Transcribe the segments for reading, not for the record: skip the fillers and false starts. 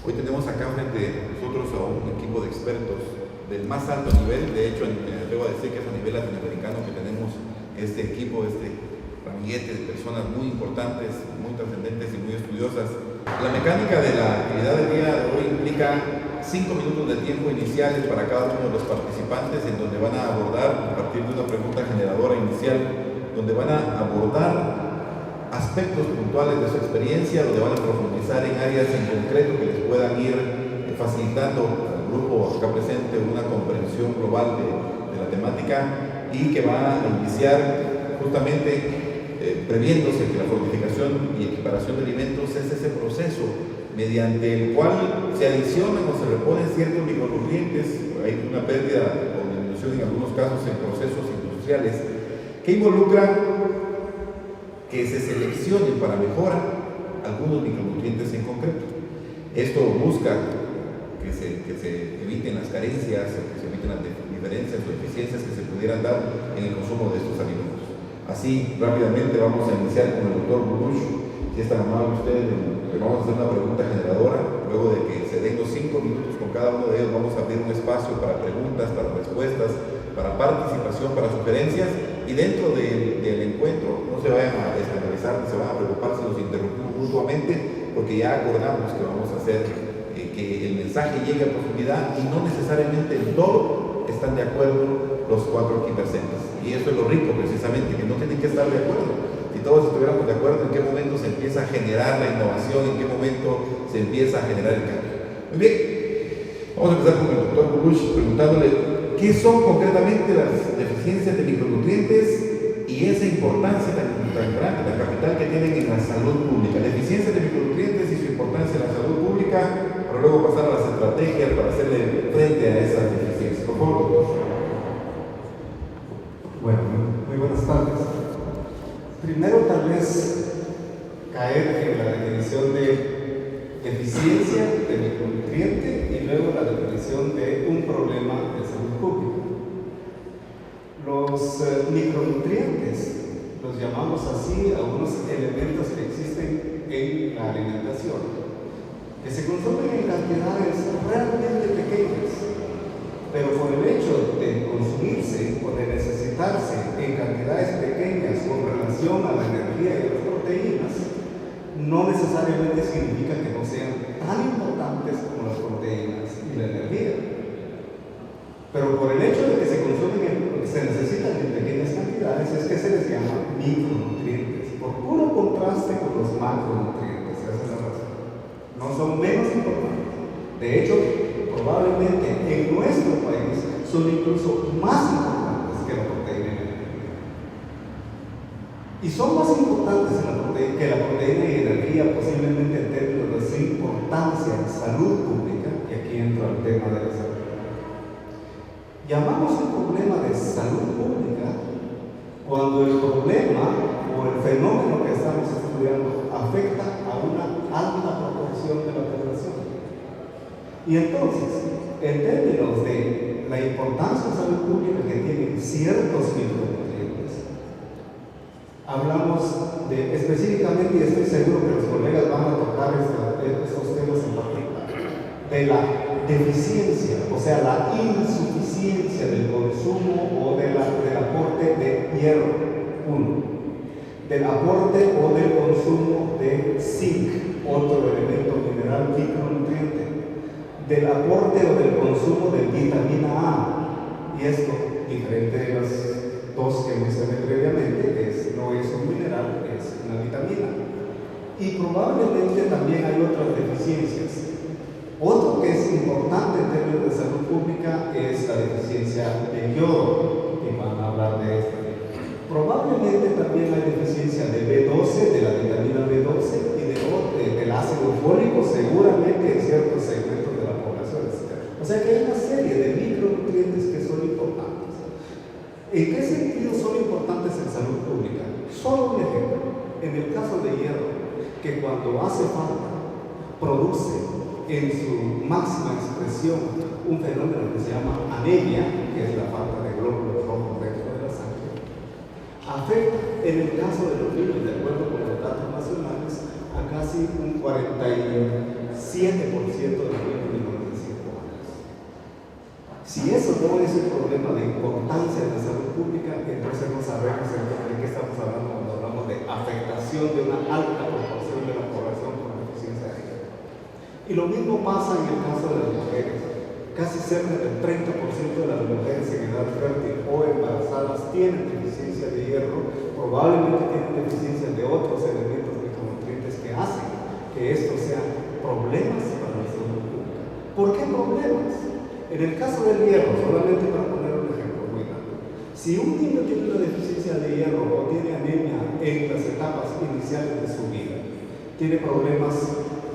Hoy tenemos acá frente a nosotros a un equipo de expertos del más alto nivel. De hecho, debo decir que es a nivel latinoamericano que tenemos este equipo, este ramillete de personas muy importantes, muy trascendentes y muy estudiosas. La mecánica de la actividad del día de hoy implica 5 minutos de tiempo iniciales para cada uno de los participantes, en donde van a abordar, a partir de una pregunta generadora inicial, donde van a abordar aspectos puntuales de su experiencia, donde van a profundizar en áreas en concreto que les puedan ir facilitando al grupo acá presente una comprensión global de la temática, y que va a iniciar justamente previéndose que la fortificación y equiparación de alimentos es ese proceso mediante el cual se adicionan o se reponen ciertos micronutrientes. Hay una pérdida o disminución en algunos casos en procesos industriales que involucran que se seleccionen para mejora algunos micronutrientes en concreto. Esto busca que se eviten las carencias, o que se eviten las diferencias o deficiencias que se pudieran dar en el consumo de estos alimentos. Así, rápidamente vamos a iniciar con el doctor Burush. Si es tan amable usted, le vamos a hacer una pregunta generadora. Luego de que se den los 5 minutos con cada uno de ellos, vamos a abrir un espacio para preguntas, para respuestas, para participación, para sugerencias. Y dentro del encuentro, no se vayan a escandalizar, ni se van a preocupar si nos interrumpimos mutuamente, porque ya acordamos que vamos a hacer que el mensaje llegue a profundidad, y no necesariamente en todo están de acuerdo los 4 aquí presentes. Y eso es lo rico, precisamente, que no tienen que estar de acuerdo. Si todos estuviéramos de acuerdo, ¿en qué momento se empieza a generar la innovación? ¿En qué momento se empieza a generar el cambio? Muy bien, vamos a empezar con el doctor Burush preguntándole ¿qué son concretamente las deficiencias de micronutrientes y esa importancia tan grande, tan capital que tienen en la salud pública? Deficiencias de micronutrientes y su importancia en la salud pública, para luego pasar a las estrategias para hacerle frente a esas deficiencias. Por favor. Bueno, muy buenas tardes. Primero, tal vez caer en la definición de deficiencia de micronutriente y luego la definición de un problema de salud pública. Los micronutrientes los llamamos así a unos elementos que existen en la alimentación, que se consumen en cantidades realmente pequeñas, pero por el hecho de consumirse o de necesitarse en cantidades pequeñas con relación a la energía y a las proteínas, no necesariamente significa que no sean tan importantes como las proteínas y la energía. Pero por el hecho de que se consumen, se necesitan en pequeñas cantidades, es que se les llama micronutrientes, por puro contraste con los macronutrientes. Esa es la razón. No son menos importantes. De hecho, probablemente en nuestro país son incluso más importantes que la proteína y la energía. Y son más importantes que la proteína y energía, posiblemente en términos de su importancia en salud pública, y aquí entra el tema de la salud. Llamamos un problema de salud pública cuando el problema o el fenómeno que estamos estudiando afecta a una alta proporción de la población. Y entonces, en términos de la importancia de salud pública que tienen ciertos micronutrientes, hablamos de específicamente, y estoy seguro que los colegas van a tocar estos temas en particular, de la deficiencia, o sea, la insuficiencia del consumo o del aporte de hierro, del aporte o del consumo de zinc, otro elemento mineral micronutriente, del aporte o del consumo de vitamina A, y esto, diferente de las dos que mencioné previamente, no es un mineral, es una vitamina. Y probablemente también hay otras deficiencias. Otro que es importante en términos de salud pública es la deficiencia de yodo, y van a hablar de esto. Probablemente también hay deficiencia de B12, de la vitamina B12 y del ácido fólico, seguramente en ciertos segmentos de la población. O sea que hay una serie de micronutrientes que son importantes. ¿En qué sentido son importantes en salud pública? Solo un ejemplo. En el caso de hierro, que cuando hace falta, produce en su máxima expresión un fenómeno que se llama anemia, que es la falta de glóbulos rojos dentro de la sangre, afecta, en el caso de los niños, de acuerdo con los datos nacionales, a casi un 46% 7% de los niños menores de 5 años. Si eso no es un problema de importancia de la salud pública, entonces no sabemos de qué estamos hablando cuando hablamos de afectación de una alta proporción de la población con deficiencia de hierro. Y lo mismo pasa en el caso de las mujeres. Casi cerca del 30% de las mujeres en edad fértil o embarazadas tienen deficiencia de hierro, probablemente tienen deficiencia de otros elementos micronutrientes que hacen que estos sean problemas para la salud pública. ¿Por qué problemas? En el caso del hierro, solamente para poner un ejemplo muy grande, si un niño tiene una deficiencia de hierro o tiene anemia en las etapas iniciales de su vida, tiene problemas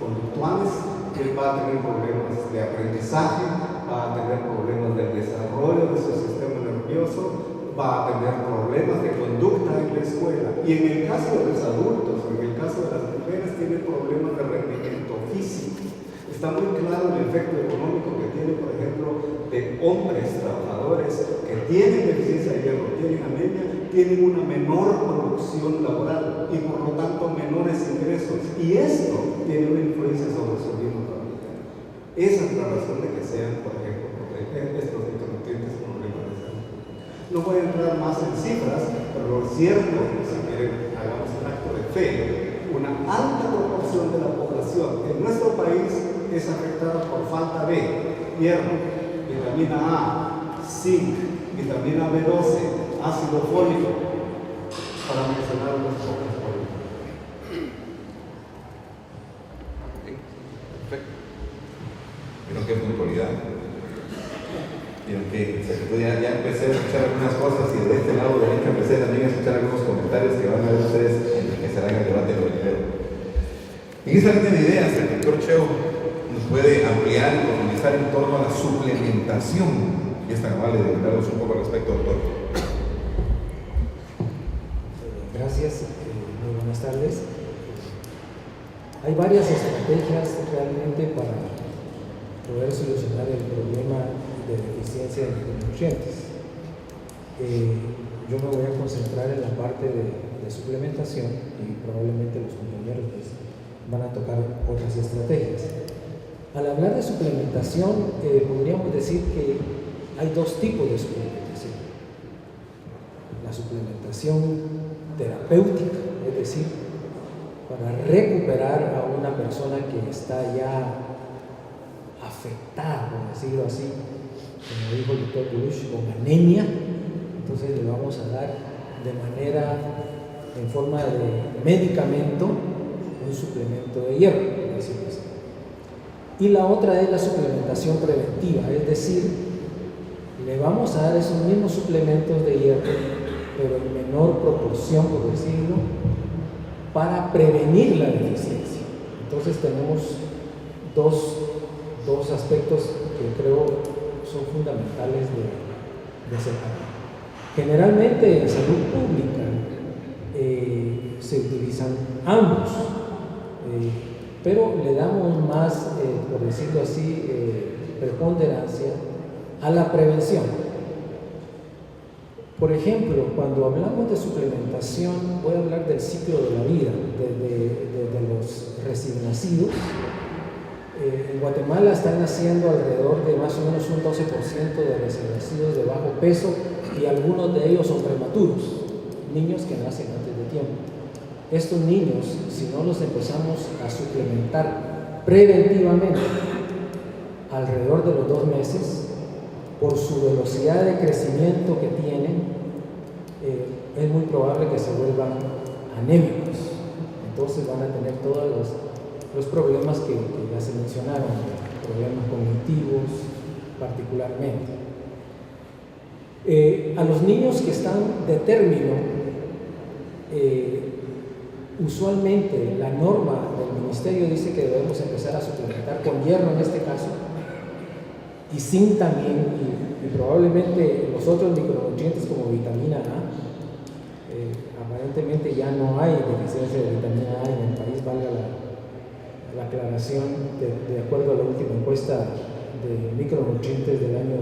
conductuales, él va a tener problemas de aprendizaje, va a tener problemas del desarrollo de su sistema nervioso, va a tener problemas de conducta en la escuela. Y en el caso de los adultos, o en el caso de las mujeres, tiene problemas de rendimiento físico. Está muy claro el efecto económico que tiene, por ejemplo, de hombres trabajadores que tienen deficiencia de hierro, tienen anemia, tienen una menor producción laboral y por lo tanto menores ingresos. Y esto tiene una influencia sobre su ritmo familiar. Esa es la razón de que sean, por ejemplo, estos micronutrientes problemas de salud. No voy a entrar más en cifras, pero lo cierto, si quieren, hagamos un acto de fe. Una alta proporción de la población en nuestro país es afectada por falta de hierro, vitamina A, zinc, vitamina B12, ácido fólico, para mencionar unos pocos problemas. Perfecto. Vieron qué puntualidad. Vieron que ya empecé a escuchar algunas cosas y de este lado derecho empecé también a escuchar algunos comentarios que van a ver ustedes enriquecerán el debate de lo primero. En esta línea de ideas, el doctor Cheo nos puede ampliar y profundizar en torno a la suplementación. Y es tan amable de hablarnos un poco al respecto, doctor. Gracias, muy buenas tardes. Hay varias estrategias realmente para poder solucionar el problema de deficiencia de micronutrientes. Yo me voy a concentrar en la parte de suplementación y probablemente los compañeros van a tocar otras estrategias. Al hablar de suplementación, podríamos decir que hay dos tipos de suplementación. La suplementación terapéutica, es decir, para recuperar a una persona que está ya afectada, por decirlo así, como dijo el doctor Bush, con anemia. Entonces le vamos a dar de manera, en forma de medicamento, un suplemento de hierro, por decirlo así. Y la otra es la suplementación preventiva, es decir, le vamos a dar esos mismos suplementos de hierro, pero en menor proporción, por decirlo, para prevenir la deficiencia. Entonces tenemos dos aspectos que creo son fundamentales de separar. Generalmente en salud pública se utilizan ambos, pero le damos más, por decirlo así, preponderancia a la prevención. Por ejemplo, cuando hablamos de suplementación, voy a hablar del ciclo de la vida, de los recién nacidos. En Guatemala están naciendo alrededor de más o menos un 12% de recién nacidos de bajo peso y algunos de ellos son prematuros, niños que nacen antes de tiempo. Estos niños, si no los empezamos a suplementar preventivamente alrededor de los 2 meses, por su velocidad de crecimiento que tienen, es muy probable que se vuelvan anémicos. Entonces van a tener todos los problemas que ya se mencionaron, problemas cognitivos particularmente. A los niños que están de término, usualmente la norma del ministerio dice que debemos empezar a suplementar con hierro en este caso, y zinc también, y probablemente los otros micronutrientes como vitamina A. Aparentemente ya no hay deficiencia de vitamina A en el país, valga la aclaración, de acuerdo a la última encuesta de micronutrientes del año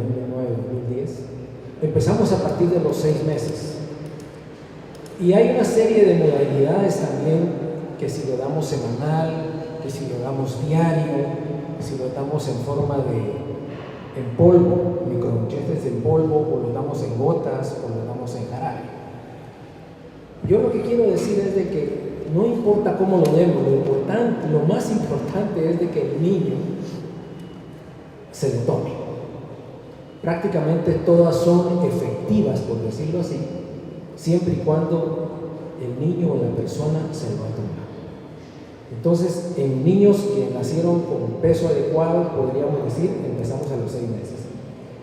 2009-2010. Empezamos a partir de los 6 meses. Y hay una serie de modalidades también, que si lo damos semanal, y si lo damos diario, si lo damos en forma en polvo, micronutrientes en polvo, o lo damos en gotas, o lo damos en jarabe. Yo lo que quiero decir es de que no importa cómo lo demos, lo más importante es de que el niño se lo tome. Prácticamente todas son efectivas, por decirlo así, siempre y cuando el niño o la persona se lo ha tomado. Entonces, en niños que nacieron con peso adecuado, podríamos decir, empezamos a los 6 meses.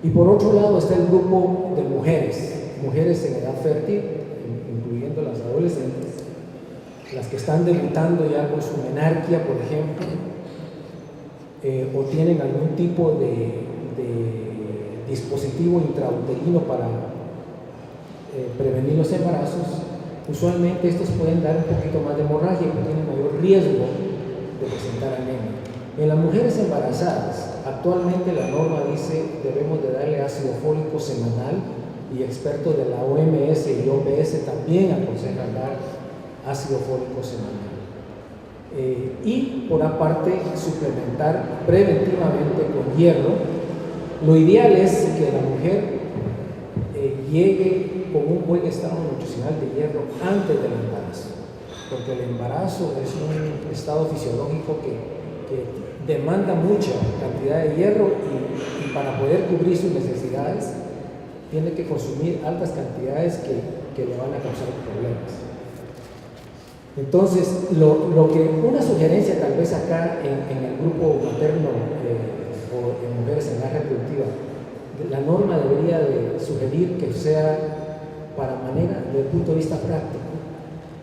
Y por otro lado está el grupo de mujeres en edad fértil, incluyendo las adolescentes, las que están debutando ya con su menarquia, por ejemplo, o tienen algún tipo de dispositivo intrauterino para prevenir los embarazos. Usualmente estos pueden dar un poquito más de hemorragia y tienen mayor riesgo de presentar anemia. En las mujeres embarazadas, actualmente la norma dice debemos de darle ácido fólico semanal, y expertos de la OMS y OPS también aconsejan dar ácido fólico semanal. Y por aparte suplementar preventivamente con hierro. Lo ideal es que la mujer llegue con un buen estado nutricional de hierro antes del embarazo, porque el embarazo es un estado fisiológico que demanda mucha cantidad de hierro y para poder cubrir sus necesidades tiene que consumir altas cantidades que le van a causar problemas. Entonces, una sugerencia tal vez acá en el grupo materno o en mujeres en edad reproductiva, la norma debería de sugerir que sea para manera, desde el punto de vista práctico,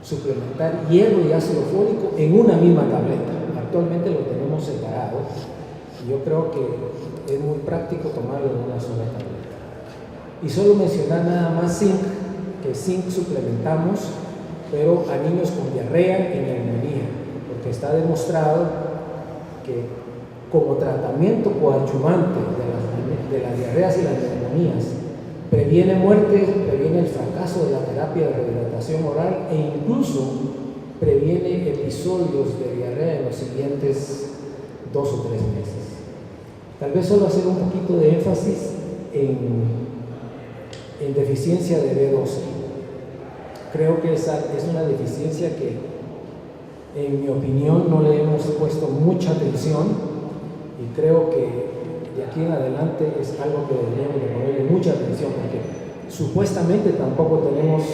suplementar hierro y ácido fólico en una misma tableta. Actualmente lo tenemos separado y yo creo que es muy práctico tomarlo en una sola tableta. Y solo mencionar nada más zinc, que zinc suplementamos, pero a niños con diarrea y neumonía, porque está demostrado que como tratamiento coadyuvante de las diarreas y las neumonías, previene muerte, previene el fracaso de la terapia de rehidratación oral e incluso previene episodios de diarrea en los siguientes 2 o 3 meses. Tal vez solo hacer un poquito de énfasis en deficiencia de B12. Creo que esa es una deficiencia que, en mi opinión, no le hemos puesto mucha atención y creo que de aquí en adelante es algo que deberíamos de ponerle mucha atención porque supuestamente tampoco tenemos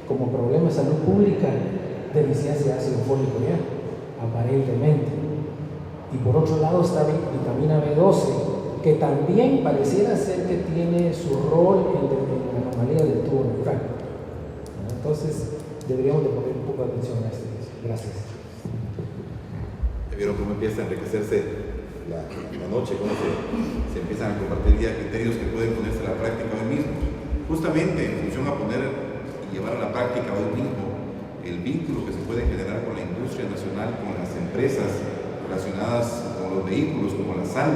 como problema de salud pública deficiencia de ácido fólico ya, aparentemente. Y por otro lado está vitamina B12, que también pareciera ser que tiene su rol en la anomalía del tubo neural. Entonces deberíamos de poner un poco de atención a esto. Gracias. ¿Vieron cómo empieza a enriquecerse la noche, cómo se empiezan a compartir ya criterios que pueden ponerse a la práctica hoy mismo? Justamente en función a poner y llevar a la práctica hoy mismo el vínculo que se puede generar con la industria nacional, con las empresas relacionadas con los vehículos, como la sal,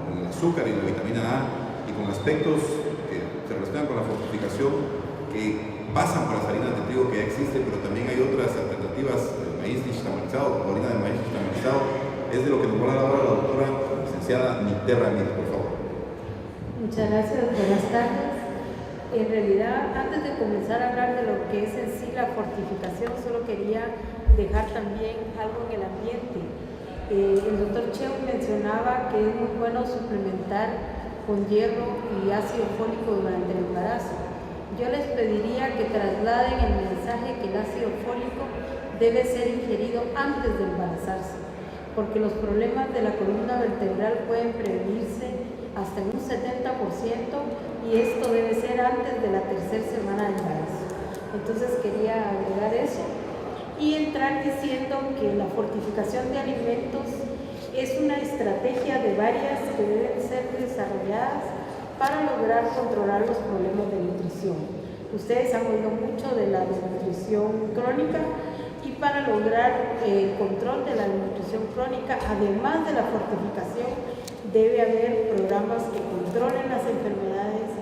con el azúcar y la vitamina A, y con aspectos que se relacionan con la fortificación que pasan por las harinas de trigo que ya existen, pero también hay otras alternativas, el maíz nixtamalizado, la harina de maíz nixtamalizado. Es de lo que nos va a hablar ahora la doctora licenciada Niterra Mir, por favor. Muchas gracias, buenas tardes. En realidad, antes de comenzar a hablar de lo que es en sí la fortificación, solo quería dejar también algo en el ambiente. El doctor Cheo mencionaba que es muy bueno suplementar con hierro y ácido fólico durante el embarazo. Yo les pediría que trasladen el mensaje que el ácido fólico debe ser ingerido antes de embarazarse, porque los problemas de la columna vertebral pueden prevenirse hasta en un 70% y esto debe ser antes de la 3ª semana de embarazo. Entonces quería agregar eso y entrar diciendo que la fortificación de alimentos es una estrategia de varias que deben ser desarrolladas para lograr controlar los problemas de nutrición. Ustedes han oído mucho de la desnutrición crónica y para lograr el control de la desnutrición crónica, además de la fortificación, debe haber programas que controlen las enfermedades,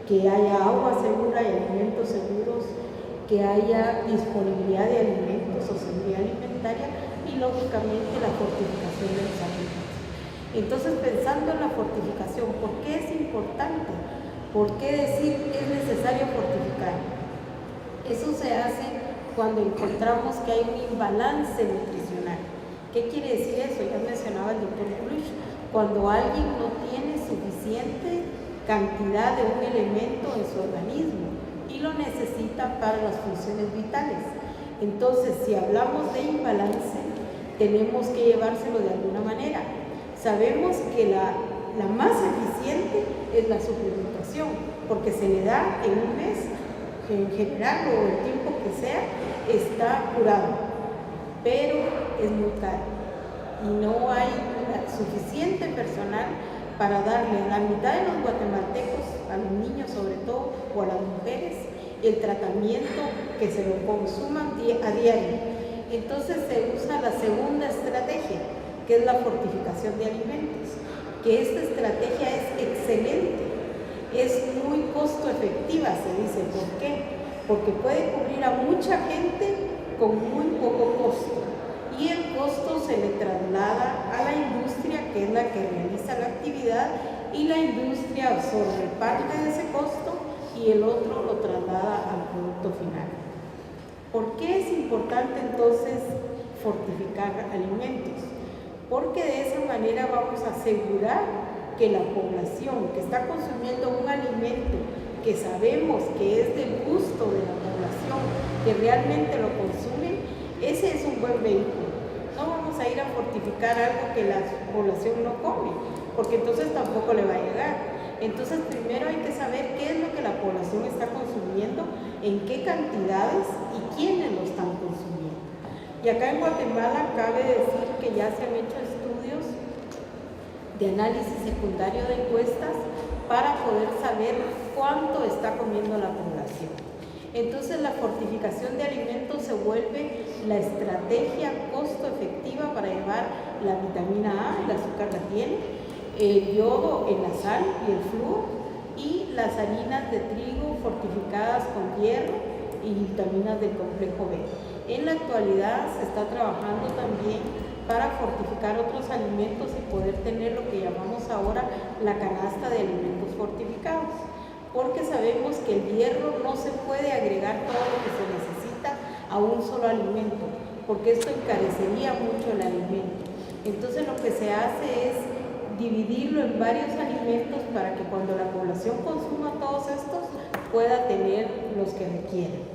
que haya agua segura y alimentos seguros, que haya disponibilidad de alimentos o seguridad alimentaria y lógicamente la fortificación de los alimentos. Entonces, pensando en la fortificación, ¿por qué es importante? ¿Por qué decir que es necesario fortificar? Eso se hace cuando encontramos que hay un imbalance nutricional. ¿Qué quiere decir eso? Ya mencionaba el doctor Klusch, cuando alguien no tiene suficiente cantidad de un elemento en su organismo y lo necesita para las funciones vitales. Entonces, si hablamos de imbalance, tenemos que llevárselo de alguna manera. Sabemos que la más eficiente es la suplementación, porque se le da en un mes, en general o el tiempo que sea, está curado, pero es muy caro y no hay suficiente personal para darle a la mitad de los guatemaltecos, a los niños sobre todo, o a las mujeres, el tratamiento que se lo consuman a diario. Entonces se usa la segunda estrategia, que es la fortificación de alimentos, que esta estrategia es excelente, es muy costo efectiva, se dice. ¿Por qué? Porque puede cubrir a mucha gente con muy poco costo, y el costo se le traslada a la industria, que es la que realiza la actividad, y la industria absorbe parte de ese costo y el otro lo traslada al producto final. ¿Por qué es importante entonces fortificar alimentos? Porque de esa manera vamos a asegurar que la población que está consumiendo un alimento que sabemos que es del gusto de la población, que realmente lo consume, ese es un buen vehículo. No vamos a ir a fortificar algo que la población no come, porque entonces tampoco le va a llegar. Entonces primero hay que saber qué es lo que la población está consumiendo, en qué cantidades y quiénes lo están consumiendo. Y acá en Guatemala cabe decir que ya se han hecho estudios de análisis secundario de encuestas para poder saber cuánto está comiendo la población. Entonces la fortificación de alimentos se vuelve la estrategia costo efectiva para llevar la vitamina A, el azúcar la tiene, el yodo en la sal y el flúor, y las harinas de trigo fortificadas con hierro y vitaminas del complejo B. En la actualidad se está trabajando también para fortificar otros alimentos y poder tener lo que llamamos ahora la canasta de alimentos fortificados, porque sabemos que el hierro no se puede agregar todo lo que se necesita a un solo alimento, porque esto encarecería mucho el alimento. Entonces lo que se hace es dividirlo en varios alimentos para que cuando la población consuma todos estos pueda tener los que requiere.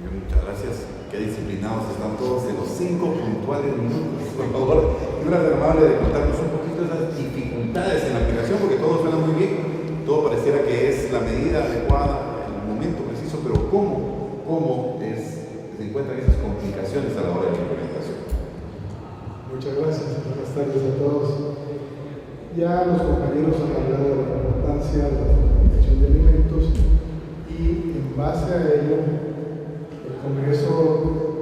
Muchas gracias. Qué disciplinados están todos en los 5 puntuales minutos. Por favor, no era tan amable de contarnos un poquito esas dificultades en la aplicación, porque todo suena muy bien, todo pareciera que es la medida adecuada en el momento preciso, pero ¿cómo se encuentran esas complicaciones a la hora de la implementación? Muchas gracias, buenas tardes a todos. Ya los compañeros han hablado de la importancia de la fortificación de alimentos y en base a ello el Congreso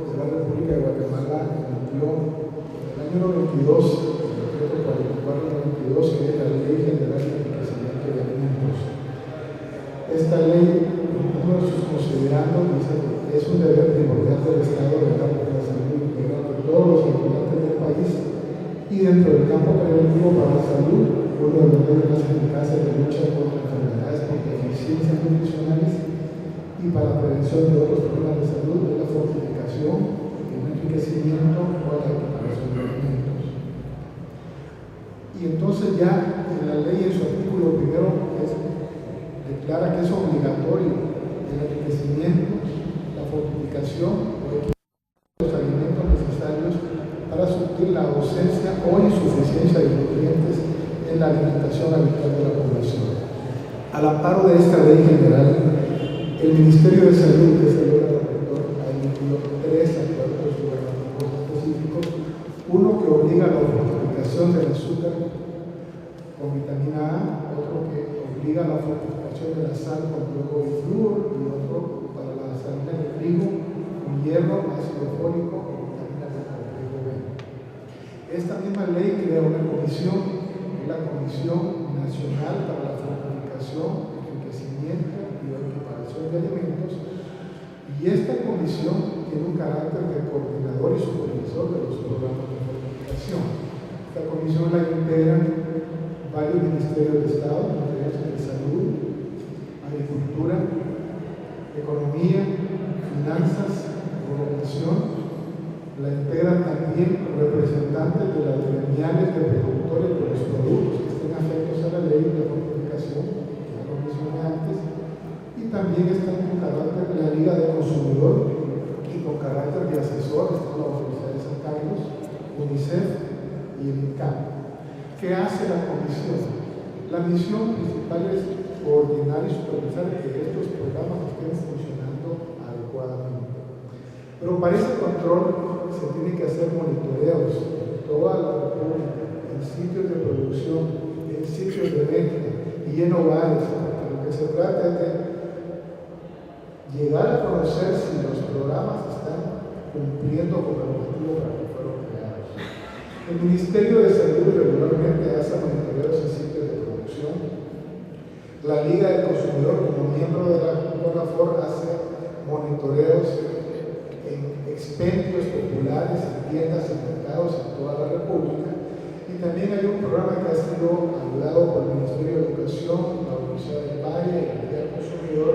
de la República de Guatemala emitió en el año 92, el decreto 44-92, que es la Ley General de Enriquecimiento de Alimentos. Esta ley, uno de sus considerandos, dice que es un deber primordial del Estado de la salud integral de todos los habitantes del país y dentro del campo preventivo para la salud, uno de los medios más eficaces de lucha contra enfermedades por deficiencias nutricionales y para la prevención de otros problemas de salud es la fortificación, el enriquecimiento o la equiparación de alimentos. Y entonces ya en la ley, en su artículo primero, declara que es obligatorio el enriquecimiento, la fortificación o equiparación de los alimentos necesarios para suplir la ausencia o insuficiencia de nutrientes en la alimentación habitual de la población. Al amparo de esta ley general, el Ministerio de Salud, que es el órgano rector, ha emitido 3 acuerdos gubernativos específicos: uno que obliga a la fortificación del azúcar con vitamina A, otro que obliga a la fortificación de la sal con yodo y flúor, y otro para la harinas de trigo con hierro, ácido fólico y vitaminas del complejo B. Esta misma ley crea una comisión, que es la Comisión Nacional para la Fortificación, Enriquecimiento y Equiparación de Alimentos, y esta comisión tiene un carácter de coordinador y comisión. Esta comisión la integran varios ministerios de Estado, entre ellos el de Salud, Agricultura, Economía, Finanzas, Gobernación. La integran también representantes de las gremiales de productores de los productos que estén afectos a la ley de fortificación, que ya lo mencioné antes, y también están con carácter de la Liga de Consumidor y con carácter de asesor, están la Universidad de San Carlos, UNICEF y el INCAM. ¿Qué hace la comisión? La misión principal es coordinar y supervisar que estos programas estén funcionando adecuadamente. Pero para ese control se tiene que hacer monitoreos en toda la República, en sitios de producción, en sitios de venta y en hogares. Lo que se trata es de llegar a conocer si los programas están cumpliendo con el objetivo para que fueron creados. El Ministerio de Salud regularmente hace monitoreos en sitios de producción. La Liga del Consumidor, como miembro de la CONAFOR, hace monitoreos en expendios populares, en tiendas y mercados en toda la República. Y también hay un programa que ha sido ayudado por el Ministerio de Educación, la Universidad del Valle y la Liga del Consumidor,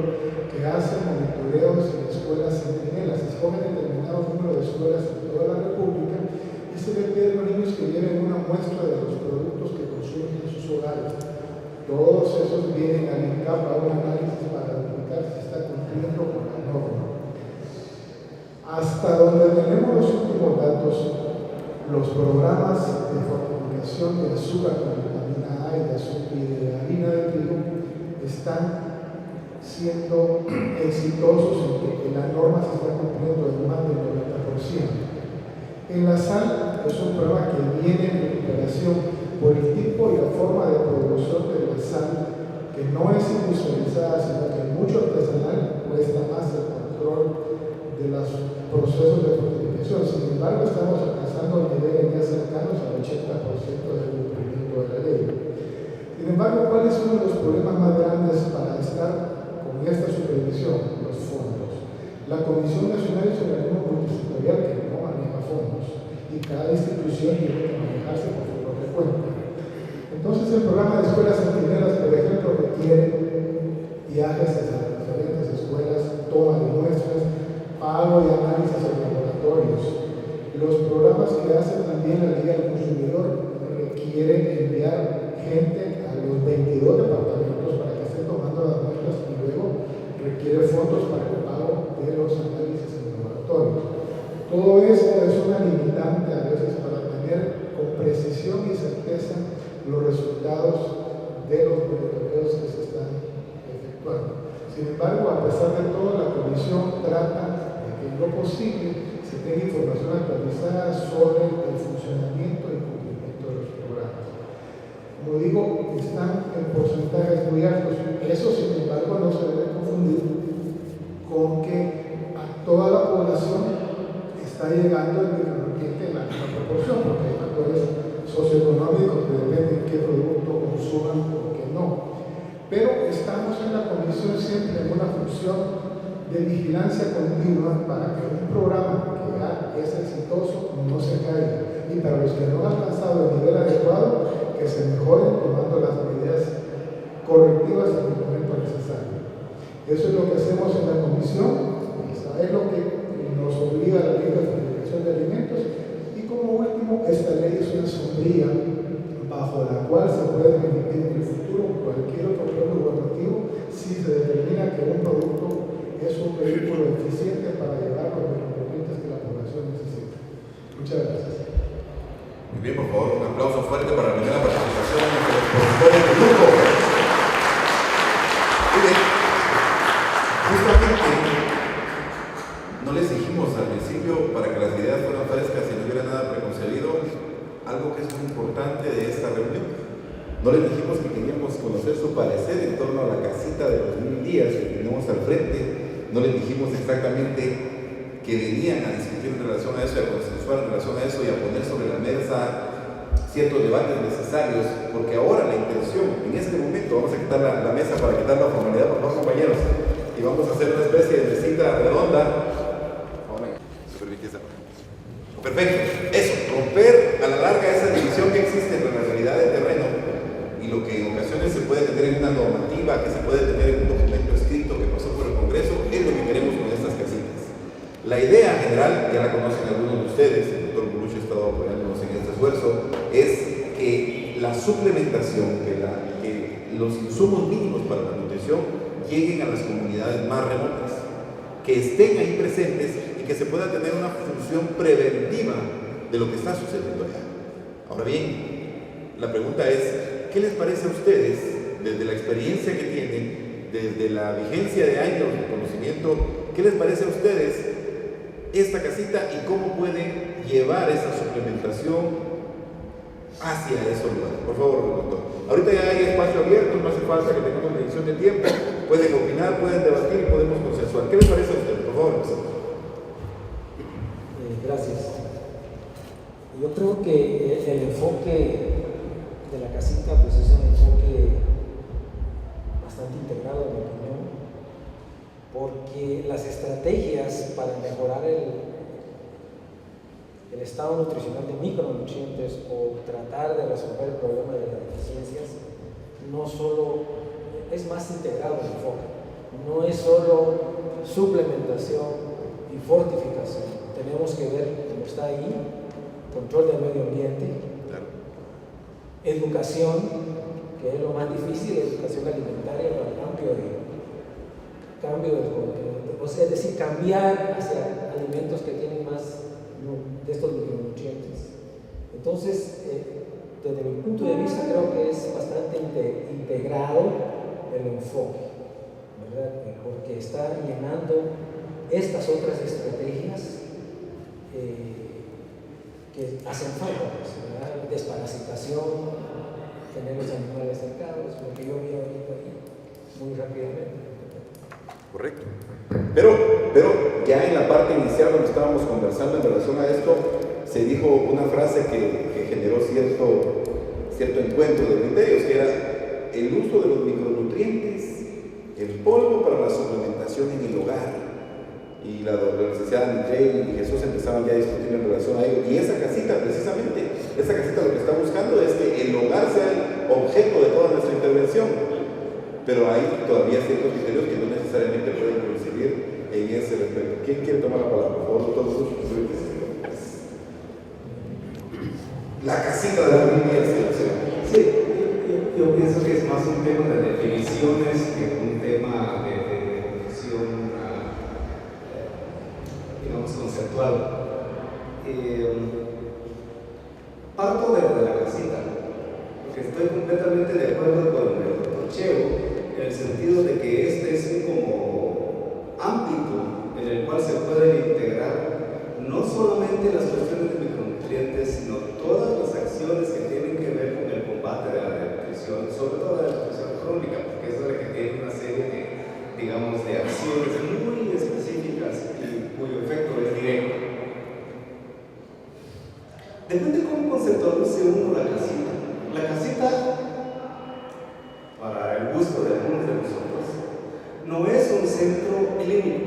que hace monitoreos en escuelas centinelas. Se escogen determinado número de escuelas en toda la República y se le pide a los niños que lleven una muestra de los productos que consumen en sus hogares. Todos esos vienen al INCAP a un análisis para verificar si está cumpliendo con la norma. Hasta donde tenemos los últimos datos, los programas de fortificación de azúcar con vitamina A y de harina de trigo están siendo exitosos en que la norma se está cumpliendo en más del 90%. En la sal es un programa que viene en recuperación por el tipo y la forma de producción de la sal, que no es industrializada, sino que es mucho artesanal, cuesta más el control de los procesos de fortificación. Sin embargo, estamos alcanzando niveles ya cercanos al 80% del cumplimiento de la ley. Sin embargo, ¿cuál es uno de los problemas más grandes para estar con esta supervisión? Los fondos. La Comisión Nacional es un organismo multisectorial que no maneja fondos y cada institución tiene que manejarse por su propia cuenta. Entonces, el programa de escuelas centinelas, por ejemplo, requiere viajes a las diferentes escuelas, toma de muestras, pago y análisis en laboratorios. Los programas que hace también la Liga del Consumidor requieren enviar gente a los 22 departamentos para que estén tomando las muestras y luego requiere fondos para el pago de los análisis en laboratorios. Todo esto es una limitante a veces para tener con precisión y certeza los resultados de los monitoreos que se están efectuando. Sin embargo, a pesar de todo, la Comisión trata en lo posible se tenga información actualizada sobre el funcionamiento y cumplimiento de los programas. Como digo, están en porcentajes muy altos. Eso, sin embargo, no se debe confundir con que a toda la población está llegando el micronutriente en la misma proporción, porque hay factores socioeconómicos que dependen de qué producto consuman o qué no. Pero estamos en la Comisión siempre en una función de vigilancia continua para que un programa que ya es exitoso no se caiga y para los que no han alcanzado el nivel adecuado que se mejoren tomando las medidas correctivas en el momento necesario. Eso es lo que hacemos en la comisión, es lo que nos obliga a la ley de fortificación de alimentos y como último, esta ley es una sombrilla bajo la cual se puede permitir en el futuro cualquier otro plan gubernativo si se determina que un producto es un vehículo eficiente para llevar los nutrientes que la población necesita. Muchas gracias. Muy bien, por favor, un aplauso fuerte para la primera participación de los productores del grupo. Muy bien. Justamente, no les dijimos al principio, para que las ideas fueran frescas y no hubiera nada preconcebido, algo que es muy importante de esta reunión. No les dijimos que queríamos conocer su parecer en torno a la casita de los 1000 días que tenemos al frente. No les dijimos exactamente que venían a discutir en relación a eso y a consensuar en relación a eso y a poner sobre la mesa ciertos debates necesarios, porque ahora la intención, en este momento, vamos a quitar la mesa para quitar la formalidad, por favor, compañeros, y vamos a hacer una especie de mesita redonda. Perfecto, eso, romper a la larga relación que existe entre la realidad del terreno y lo que en ocasiones se puede tener en una normativa, que se puede tener en un documento escrito que pasó por el Congreso, es lo que queremos con estas casitas. La idea general, ya la conocen algunos de ustedes, el doctor Bulucho ha estado apoyándonos en este esfuerzo, es que la suplementación, que los insumos mínimos para la nutrición lleguen a las comunidades más remotas, que estén ahí presentes y que se pueda tener una función preventiva de lo que está sucediendo allá. Ahora bien, la pregunta es, ¿qué les parece a ustedes, desde la experiencia que tienen, desde la vigencia de años de conocimiento, qué les parece a ustedes esta casita y cómo pueden llevar esa suplementación hacia esos lugares? Por favor, doctor. Ahorita ya hay espacio abierto, no hace falta que tengamos medición de tiempo, pueden opinar, pueden debatir y podemos consensuar. ¿Qué les parece a ustedes? Por favor, empecemos. Gracias. Yo creo que el enfoque de la casita pues es un enfoque bastante integrado, en mi opinión, porque las estrategias para mejorar el estado nutricional de micronutrientes o tratar de resolver el problema de las deficiencias no solo es más integrado el enfoque, no es solo suplementación y fortificación. Tenemos que ver, como está ahí, control del medio ambiente, Claro. Educación, que es lo más difícil, educación alimentaria para el cambio de, o sea, es decir, cambiar hacia alimentos que tienen más de estos micronutrientes. Entonces, desde mi punto de vista, creo que es bastante integrado el enfoque, ¿verdad? Porque está llenando estas otras estrategias que hacen falta, pues, ¿verdad? Desparasitación, tener los animales cercados, lo que yo vi ahorita ahí, muy rápidamente. Correcto. Pero ya en la parte inicial donde estábamos conversando en relación a esto, se dijo una frase que generó cierto encuentro de criterios, que era el uso de los micronutrientes, el polvo para la suplementación en el hogar. Y la licenciada Michelle y Jesús empezaban ya a discutir en relación a ello. Y esa casita, precisamente, lo que está buscando es que el hogar sea el objeto de toda nuestra intervención. Pero hay todavía ciertos criterios que no necesariamente pueden coincidir en ese respecto. ¿Quién quiere tomar la palabra? Por favor, doctor. La casita de la línea de selección. Sí, yo pienso que es más un tema de definiciones que un tema de definición, digamos, conceptual. Parto de la casita, porque estoy completamente de acuerdo con el doctor Cheo, en el sentido de que este es un como ámbito en el cual se pueden integrar no solamente las cuestiones de micronutrientes, sino todas las acciones que tienen que ver con el combate de la desnutrición, sobre todo la desnutrición crónica, porque es la que tiene una serie de, digamos, de acciones muy específicas y cuyo efecto es directo. Depende de cómo conceptualice uno la casita. La casita, para el gusto de algunos de nosotros, no es un centro clínico,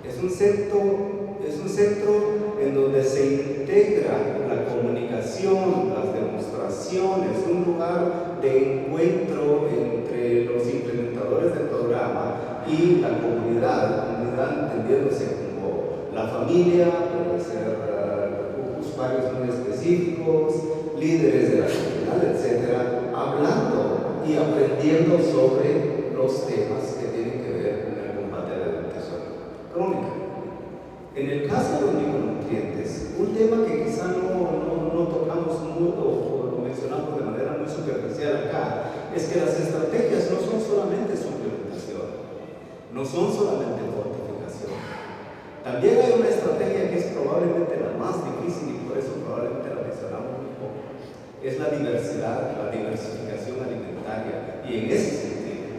es un centro en donde se integra la comunicación, las demostraciones, un lugar de encuentro entre los implementadores del programa y la comunidad entendiéndose como la familia, puede ser usuarios muy específicos, líderes de la comunidad, etcétera, hablando y aprendiendo sobre los temas que tienen que ver con el combate de la desnutrición crónica. En el caso de los micronutrientes, un tema que quizá no tocamos mucho o lo mencionamos de manera muy superficial acá, es que las estrategias no son solamente suplementación, no son solamente fortificación. También hay una estrategia que es probablemente la más difícil y por eso probablemente la mencionamos un poco. Es la diversidad, la diversificación alimentaria. Y en ese sentido,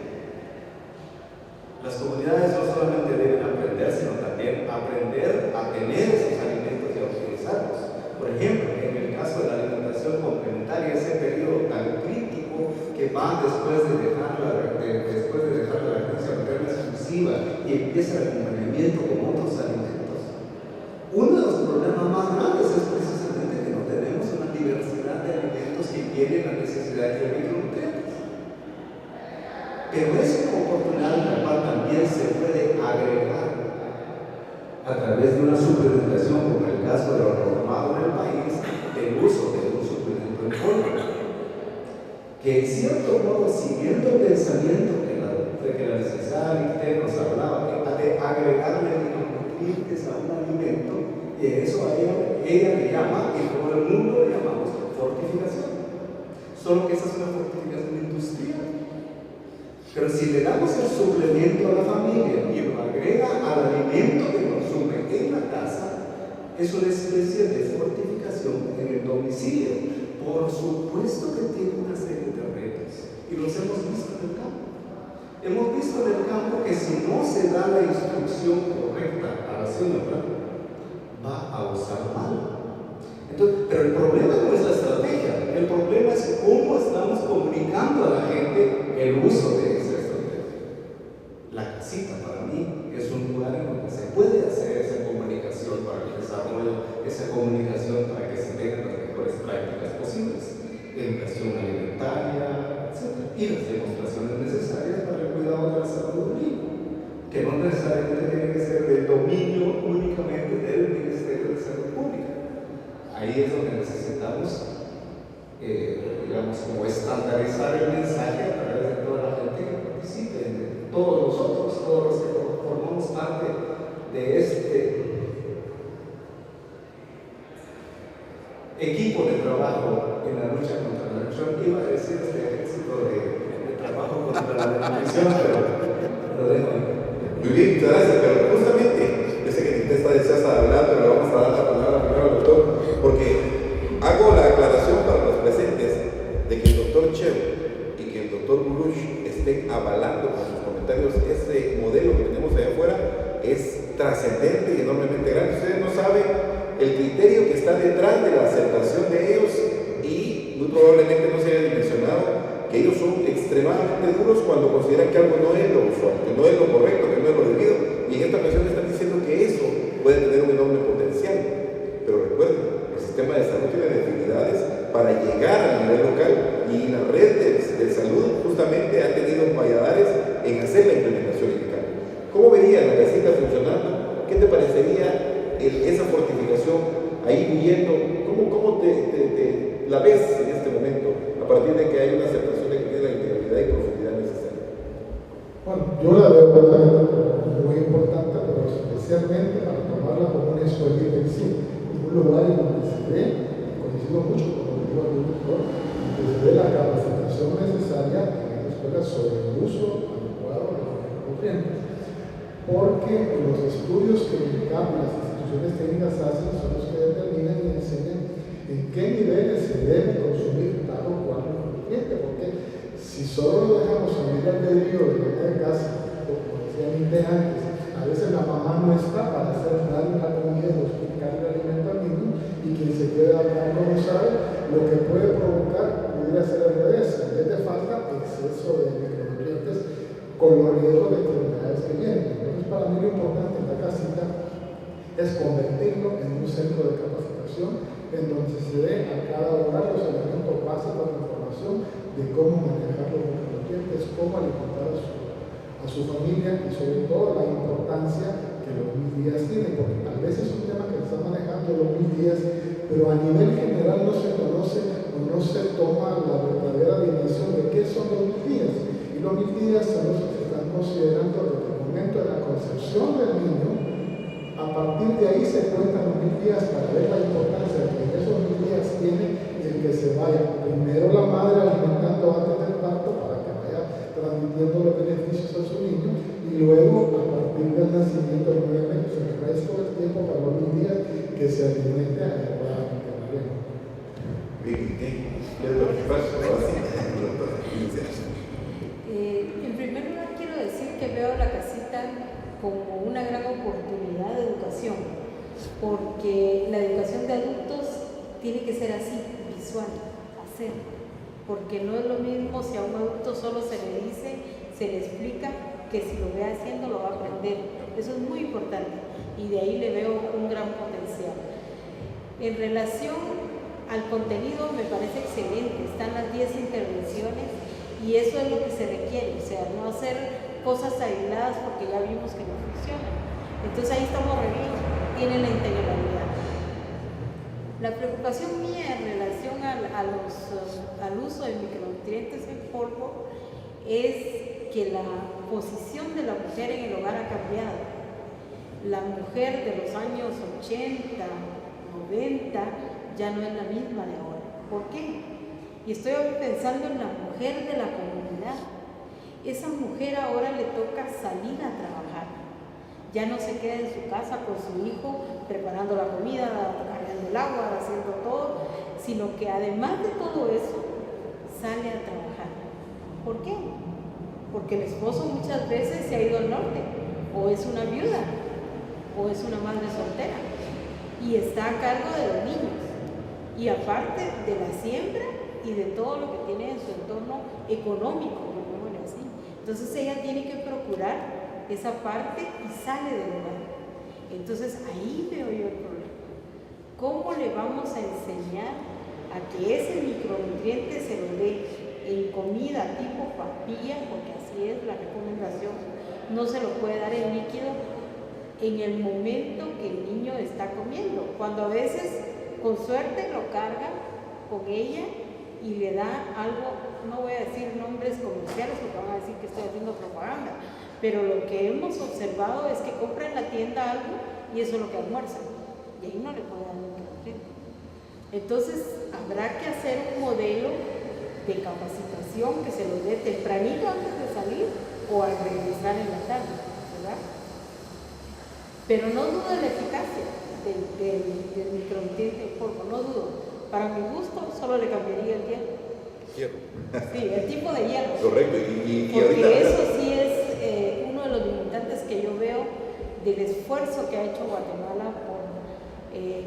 las comunidades no solamente deben aprender, sino también aprender a tener esos alimentos y a utilizarlos. Por ejemplo, en el caso de la alimentación complementaria, ese periodo tan crítico que va después de dejar la lactancia materna exclusiva y empieza el acompañamiento con otros alimentos. Uno de los problemas más grandes es precisamente que no tenemos una diversidad pero es una oportunidad en la cual también se puede agregar a través de una suplementación, como el caso de lo normado en el país, el uso de un suplemento en polvo, que en cierto modo, siguiendo el pensamiento que la licenciada Nicté nos hablaba, de agregarle nutrientes a un alimento, y eso a ella le llama, y todo el mundo le llamamos fortificación. Solo que esa es una fortificación industrial. Pero si le damos el suplemento a la familia y lo agrega al alimento que consume en la casa, es una especie de fortificación en el domicilio. Por supuesto que tiene una serie de retos, y los hemos visto en el campo. Hemos visto en el campo que si no se da la instrucción correcta a la señora, va a usar mal. Entonces, pero el problema no es la estrategia, el problema es cómo estamos comunicando a la gente el uso de esa estrategia. La casita para mí es un lugar en donde se puede hacer esa comunicación para el desarrollo, esa comunicación para que se tengan las mejores prácticas posibles, educación alimentaria, etc. Y las demostraciones necesarias para el cuidado de la salud del niño, que no necesariamente tiene que ser del dominio únicamente del Ministerio de Salud Pública. Ahí es donde necesitamos, digamos, como estandarizar el mensaje a través de toda la gente que participe, de todos nosotros, todos los que formamos parte de este equipo de trabajo en la lucha contra la nutrición. Iba a decir este ejército de trabajo contra la nutrición, pero lo dejo ahí. Muy bien, muchas gracias, pero justamente, yo sé que Nicté está deseosa de hablar, pero le vamos a dar la palabra primero al doctor, porque hago la aclaración para los presentes de que el doctor Chev y que el doctor Buluch estén avalando con sus comentarios ese modelo que tenemos allá afuera es trascendente y enormemente grande. Ustedes no saben el criterio que está detrás de la aceptación de ellos, y muy probablemente no se haya dimensionado que ellos son extremadamente duros cuando consideran que algo no es lo usual, que no es lo correcto, que no es lo debido, y en esta ocasión están diciendo que eso puede tener un enorme potencial. Pero recuerden, el sistema de salud tiene debilidades para llegar a nivel local, y la red de salud justamente ha tenido valladares en hacer la implementación en el campo. ¿Cómo verías la casita funcionando? ¿Qué te parecería esa fortificación ahí huyendo? ¿Cómo te la ves en este momento, a partir de que hay una aceptación de que tiene la integridad y profundidad necesaria? Bueno, yo la veo como muy importante, pero especialmente para tomarla como una escuelita en sí, un lugar en donde se ve, coincido mucho con lo que dijo el doctor, que se ve la capacitación necesaria en la escuela sobre el uso adecuado de los nutrientes. Porque los estudios que el CAP y las instituciones técnicas hacen son los que determinan y enseñan en qué niveles se debe consumir tal o cual nutriente. Porque si solo lo dejamos a libre albedrío de la casa, como decía Nicté antes, a veces la mamá no está para hacer darle la comida o explicarle el alimento al niño, y quien se queda acá no sabe, lo que puede provocar pudiera ser al revés. En vez de falta, exceso de micronutrientes con los riesgos de enfermedades que vienen. Entonces, para mí lo importante en la casita es convertirlo en un centro de capacitación en donde se dé a cada hogar los elementos básicos de información de cómo manejar los micronutrientes, cómo alimentar a su familia, y sobre todo la importancia que los 1000 días tienen, porque tal vez es un tema que se está manejando los 1000 días, pero a nivel general no se conoce o no se toma la verdadera dimensión de qué son los 1000 días. Y los 1000 días son los que se están considerando desde el momento de la concepción del niño. A partir de ahí se cuentan los 1000 días para ver la importancia que en esos 1000 días tiene el que se vaya primero la madre alimentando antes del parto para que vaya transmitiendo los beneficios a su niño, y luego a partir del nacimiento de 9 meses, el resto del tiempo para los 1000 días que se alimente adecuadamente. En primer lugar quiero decir que veo la casita como una gran oportunidad de educación, porque la educación de adultos tiene que ser así, visual, hacer, porque no es lo mismo si a un adulto solo se le dice, se le explica, que si lo ve haciendo lo va a aprender. Eso es muy importante, y de ahí le veo un gran potencial. En relación al contenido, me parece excelente, están las 10 intervenciones Y eso es lo que se requiere, o sea, no hacer cosas aisladas porque ya vimos que no funcionan. Entonces ahí estamos re bien, tienen la integralidad. La preocupación mía en relación al uso de micronutrientes en polvo es que la posición de la mujer en el hogar ha cambiado. La mujer de los años 80, 90 ya no es la misma de ahora. ¿Por qué? Y estoy pensando en la mujer de la comunidad. Esa mujer ahora le toca salir a trabajar. Ya no se queda en su casa con su hijo preparando la comida, cargando el agua, haciendo todo, sino que además de todo eso, sale a trabajar. ¿Por qué? Porque el esposo muchas veces se ha ido al norte, o es una viuda, o es una madre soltera, y está a cargo de los niños. Y aparte de la siembra y de todo lo que tiene en su entorno económico, llamémosle así. Entonces ella tiene que procurar esa parte y sale del hogar. Entonces ahí veo yo el problema. ¿Cómo le vamos a enseñar a que ese micronutriente se lo dé en comida tipo papilla, porque así es la recomendación? No se lo puede dar en líquido en el momento que el niño está comiendo, cuando a veces con suerte lo carga con ella y le da algo, no voy a decir nombres comerciales porque van a decir que estoy haciendo propaganda, pero lo que hemos observado es que compra en la tienda algo y eso es lo que almuerza, y ahí no le puede dar micronutrientes. Entonces habrá que hacer un modelo de capacitación que se lo dé tempranito antes de salir o al regresar en la tarde, ¿verdad? Pero no dudo de la eficacia del micronutriente en polvo, no dudo. Para mi gusto, solo le cambiaría el hierro. Hierro. Sí, el tipo de hierro. Correcto. Porque ahorita, eso sí es uno de los limitantes que yo veo del esfuerzo que ha hecho Guatemala por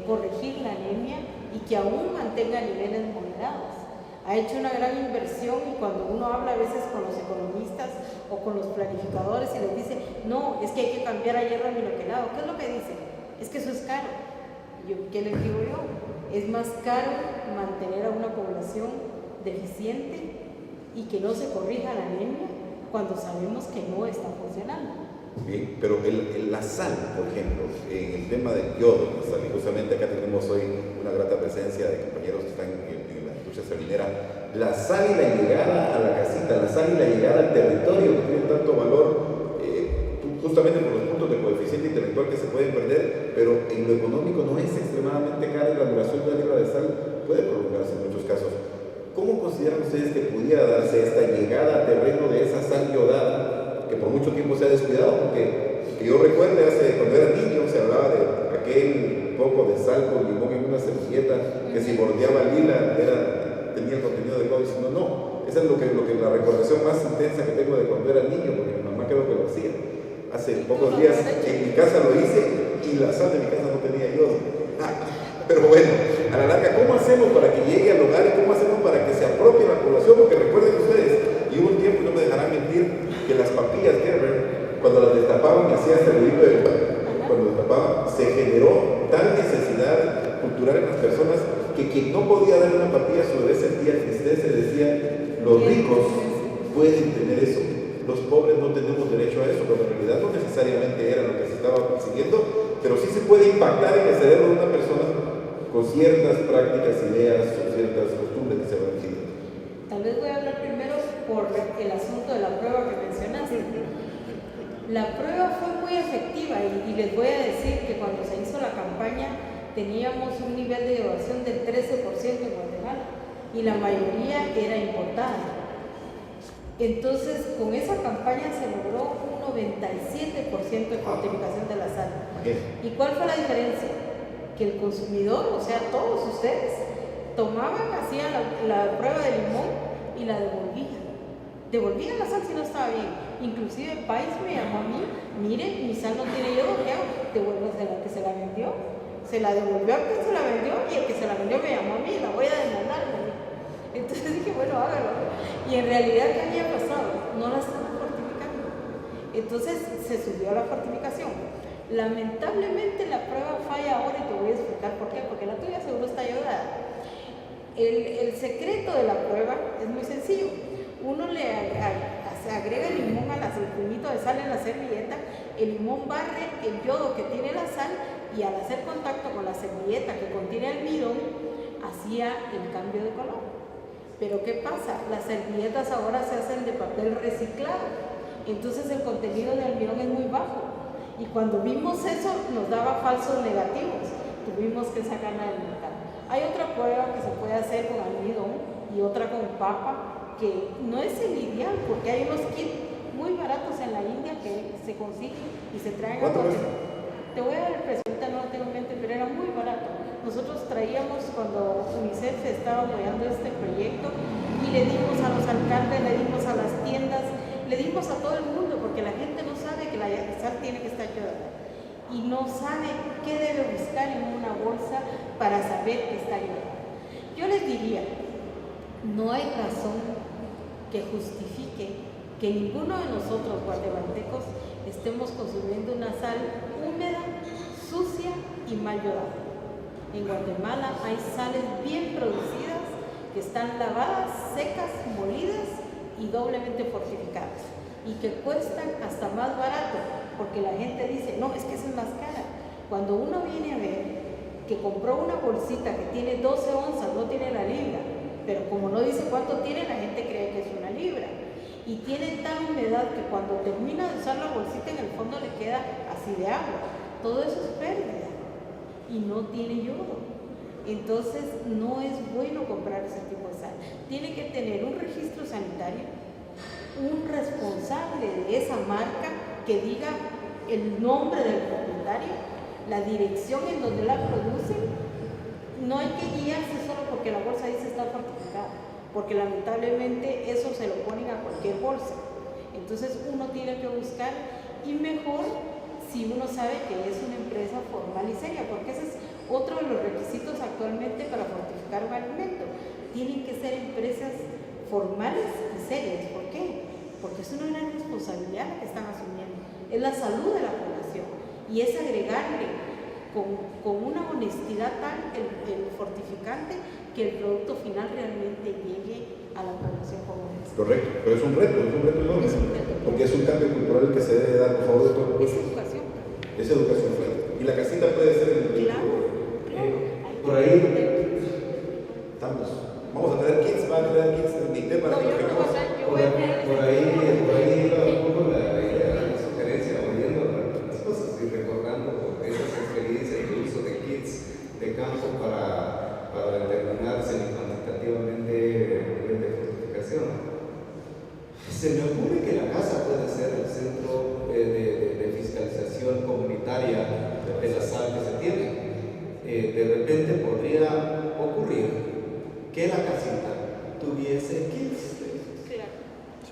corregir la anemia y que aún mantenga niveles moderados. Ha hecho una gran inversión y cuando uno habla a veces con los economistas o con los planificadores y les dice, no, es que hay que cambiar a hierro aminoquelado, ¿qué es lo que dicen? Es que eso es caro. ¿Qué les digo yo? Es más caro mantener a una población deficiente y que no se corrija la anemia cuando sabemos que no está funcionando. Bien, pero la sal, por ejemplo, en el tema del yodo, la sal, y justamente acá tenemos hoy una grata presencia de compañeros que están en la industria salinera, la sal y la llegada a la casita, la sal y la llegada al territorio que tienen tanto valor, justamente por los puntos de coeficiente intelectual que se pueden perder, pero en lo económico no es extremadamente cara y la duración de la libra de sal puede prolongarse en muchos casos. ¿Cómo consideran ustedes que pudiera darse esta llegada a terreno de esa sal yodada que por mucho tiempo se ha descuidado? Porque que yo recuerdo cuando era niño se hablaba de aquel poco de sal con limón en una servilleta que si bordeaba lila tenía el contenido de cobre. No, esa es lo que la recordación más intensa que tengo de cuando era niño, porque mi mamá creo que lo hacía. Hace pocos días en mi casa lo hice y la sal de mi casa no tenía yodo. Pero bueno, a la larga, ¿cómo hacemos para que llegue al hogar y cómo hacemos para que se apropie la población? Porque recuerden ustedes, y hubo un tiempo, no me dejarán mentir, que las papillas Gerber, cuando las destapaban y hacían este ruidito cuando destapaban, se generó tal necesidad cultural en las personas que quien no podía dar una papilla sobre ese sentía tristeza y decía, los ricos pueden tener eso. Los pobres no tenemos derecho a eso, pero en realidad no necesariamente era lo que se estaba persiguiendo, pero sí se puede impactar en el cerebro de una persona con ciertas prácticas, ideas o ciertas costumbres que se van siguiendo. Tal vez voy a hablar primero por el asunto de la prueba que mencionaste. La prueba fue muy efectiva y les voy a decir que cuando se hizo la campaña teníamos un nivel de devaluación del 13% en Guatemala y la mayoría era importada. Entonces, con esa campaña se logró un 97% de fortificación de la sal. ¿Y cuál fue la diferencia? Que el consumidor, o sea, todos ustedes, tomaban, hacían la prueba de limón y la devolvían. Devolvían la sal si no estaba bien. Inclusive el país me llamó a mí, mire, mi sal no tiene yodo, ¿qué hago? Devuélvasela al que se la vendió. Se la devolvió al que se la vendió y el que se la vendió me llamó a mí, la voy a demandar. Entonces dije, bueno, hágalo. Y en realidad, ¿qué había pasado? No la estaban fortificando. Entonces se subió a la fortificación. Lamentablemente la prueba falla ahora y te voy a explicar por qué. Porque la tuya seguro está ayudada. El secreto de la prueba es muy sencillo. uno se agrega el limón el puñito de sal en la servilleta, el limón barre el yodo que tiene la sal y al hacer contacto con la servilleta que contiene almidón, hacía el cambio de color. Pero ¿qué pasa? Las servilletas ahora se hacen de papel reciclado, entonces el contenido de almidón es muy bajo. Y cuando vimos eso nos daba falsos negativos, tuvimos que sacarla del mercado. Hay otra prueba que se puede hacer con almidón y otra con papa, que no es el ideal, porque hay unos kits muy baratos en la India que se consiguen y se traen a ¿Cuánto Guatemala. Te voy a dar el precio, ahorita no lo tengo en mente, pero era muy barato. Nosotros traíamos cuando UNICEF estaba apoyando este proyecto y le dimos a los alcaldes, le dimos a las tiendas, le dimos a todo el mundo, porque la gente no sabe que la sal tiene que estar ayudada y no sabe qué debe buscar en una bolsa para saber que está ayudada. Yo les diría, no hay razón que justifique que ninguno de nosotros guatemaltecos estemos consumiendo una sal húmeda, sucia y mal ayudada. En Guatemala hay sales bien producidas que están lavadas, secas, molidas y doblemente fortificadas y que cuestan hasta más barato, porque la gente dice, no, es que esa es más cara. Cuando uno viene a ver que compró una bolsita que tiene 12 onzas, no tiene la libra, pero como no dice cuánto tiene, la gente cree que es una libra. Y tiene tal humedad que cuando termina de usar la bolsita en el fondo le queda así de agua. Todo eso es pérdida y no tiene yodo. Entonces no es bueno comprar ese tipo de sal. Tiene que tener un registro sanitario, un responsable de esa marca que diga el nombre del propietario, la dirección en donde la producen. No hay que guiarse solo porque la bolsa dice está fortificada, porque lamentablemente eso se lo ponen a cualquier bolsa. Entonces uno tiene que buscar, y mejor si uno sabe que es una empresa formal y seria, porque ese es otro de los requisitos actualmente para fortificar un alimento. Tienen que ser empresas formales y serias. ¿Por qué? Porque es una gran responsabilidad la que están asumiendo. Es la salud de la población y es agregarle con una honestidad tal el fortificante que el producto final realmente llegue a la población como es. Correcto, pero es un reto enorme. Es un reto. Porque es un cambio cultural que se debe dar por favor de todo el Es pueblo. educación. Es educación fuerte. Y la casita puede ser el Claro. Por ahí, estamos. Vamos a tener kits, van a tener kits de mi tema. No, yo no voy a hablar, yo voy a hablar. por ahí iba un poco la idea, la sugerencia, oyendo las cosas y recordando esas experiencias de uso de kits de campo para determinar semi-cuantitativamente el nivel de fortificación. Se me ocurre que la casa puede ser el centro de fiscalización comunitaria de la sal que se tiene. De repente podría ocurrir que la casita tuviese kits Claro.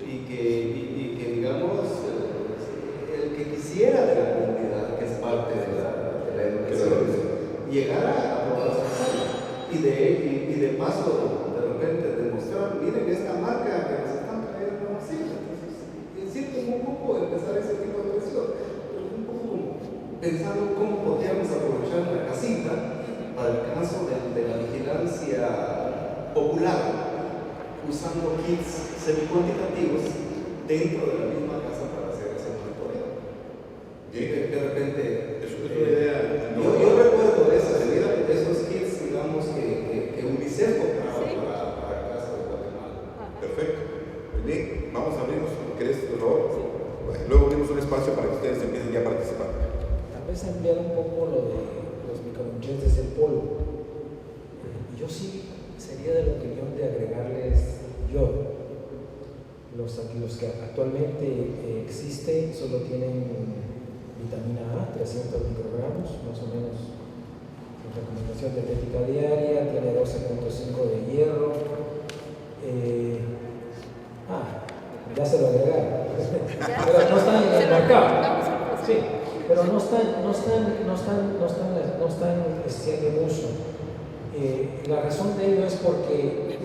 y que digamos el que quisiera de la comunidad, que es parte de la educación, llegara a probar su sal y de paso de repente demostrar, miren esta marca que nos están trayendo así. Entonces, es cierto, un poco empezar ese tipo de presión, pero un poco pensando cómo podríamos aprovechar la casita para el caso de la vigilancia popular, usando kits semi-cuantitativos dentro de la misma casa para hacer ese monitoreo. De repente, Es una idea. yo recuerdo esos kits, digamos, que UNICEF compraba Sí. para el caso de Guatemala. Ajá. Perfecto. Muy bien, vamos a abrirnos, ¿querés, por favor? Bueno, luego abrimos un espacio para que ustedes empiecen ya a participar. Tal vez ampliar un poco lo de los micronutrientes del polvo. Yo sí sería de la opinión de agregarles yodo. Los que actualmente existen solo tienen vitamina A, 300 microgramos, más o menos en recomendación dietética diaria, tiene 12.5 de hierro. Ya se lo agregaron. Pero no están en el mercado. Sí, pero no están haciendo uso. La razón de ello es porque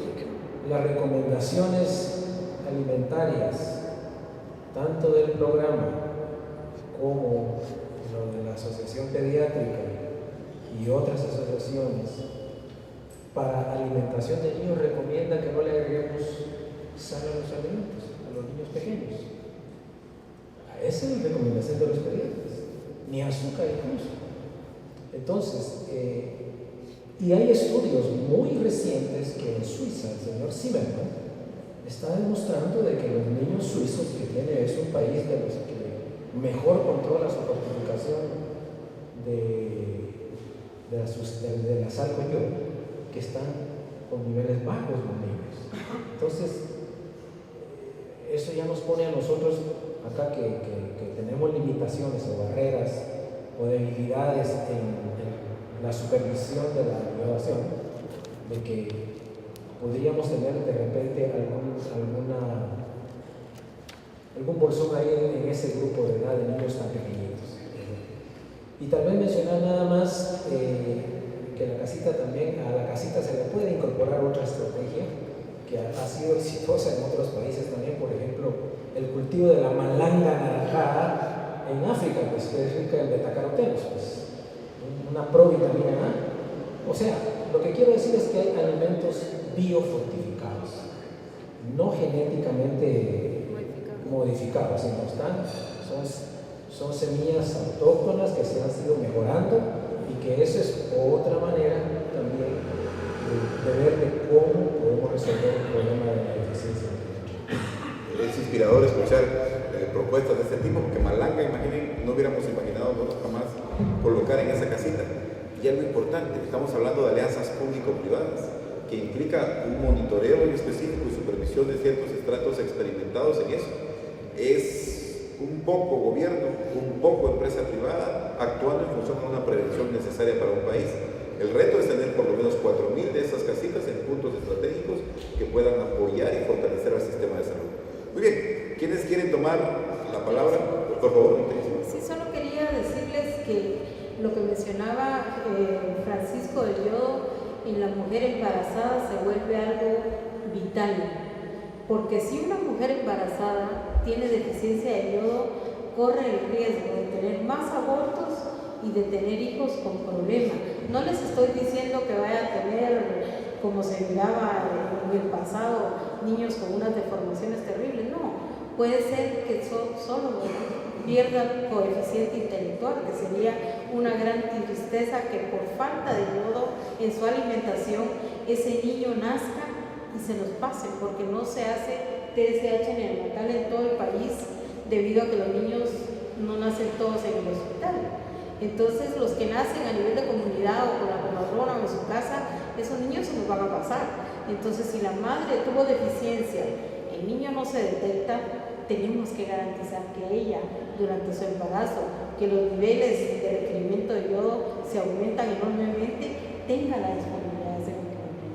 las recomendaciones alimentarias, tanto del programa como lo de la Asociación Pediátrica y otras asociaciones para alimentación de niños, recomienda que no le agreguemos sal a los alimentos, a los niños pequeños. Esa es la recomendación de los pediatras, ni azúcar incluso. Entonces, y hay estudios muy recientes que en Suiza, el señor Zimmermann está demostrando de que los niños suizos, que es un país de los que mejor controla su fortificación de la sal con yodo, que están con niveles bajos los niños. Entonces, eso ya nos pone a nosotros acá que tenemos limitaciones o barreras o debilidades en la supervisión de la innovación, de que podríamos tener de repente algún bolsón ahí en ese grupo de edad de niños tan pequeñitos. Y tal vez mencionar nada más que la casita también, a la casita se le puede incorporar otra estrategia que ha sido exitosa en otros países también, por ejemplo, el cultivo de la malanga naranjada en África, pues que es rica en betacarotenos, pues una provitamina A. O sea, lo que quiero decir es que hay alimentos biofortificados, no genéticamente modificados, sino son semillas autóctonas que se han ido mejorando, y que esa es otra manera también de ver de cómo podemos resolver el problema de la deficiencia. Es inspirador escuchar propuestas de este tipo, porque malanga, imaginen, no hubiéramos imaginado nosotros jamás colocar en esa casita. Y algo importante, estamos hablando de alianzas público-privadas, que implica un monitoreo en específico y supervisión de ciertos estratos experimentados en eso. Es un poco gobierno, un poco empresa privada, actuando en función de una prevención necesaria para un país. El reto es tener por lo menos 4.000 de esas casitas en puntos estratégicos que puedan apoyar y fortalecer al sistema de salud. Muy bien, ¿quiénes quieren tomar la palabra? Por favor. Sí, solo quería decirles que lo que mencionaba Francisco del yodo en la mujer embarazada se vuelve algo vital, porque si una mujer embarazada tiene deficiencia de yodo, corre el riesgo de tener más abortos y de tener hijos con problemas. No les estoy diciendo que vaya a tener, como se miraba en el pasado, niños con unas deformaciones terribles, no. Puede ser que solo pierda coeficiente intelectual, que sería una gran tristeza que por falta de yodo en su alimentación ese niño nazca y se nos pase, porque no se hace TSH neonatal en todo el país debido a que los niños no nacen todos en el hospital. Entonces los que nacen a nivel de comunidad o con la comadrona o en su casa, esos niños se nos van a pasar. Entonces si la madre tuvo deficiencia, el niño no se detecta, tenemos que garantizar que ella, durante su embarazo, que los niveles de requerimiento de yodo se aumentan enormemente, tenga la disponibilidad de ese medicamento.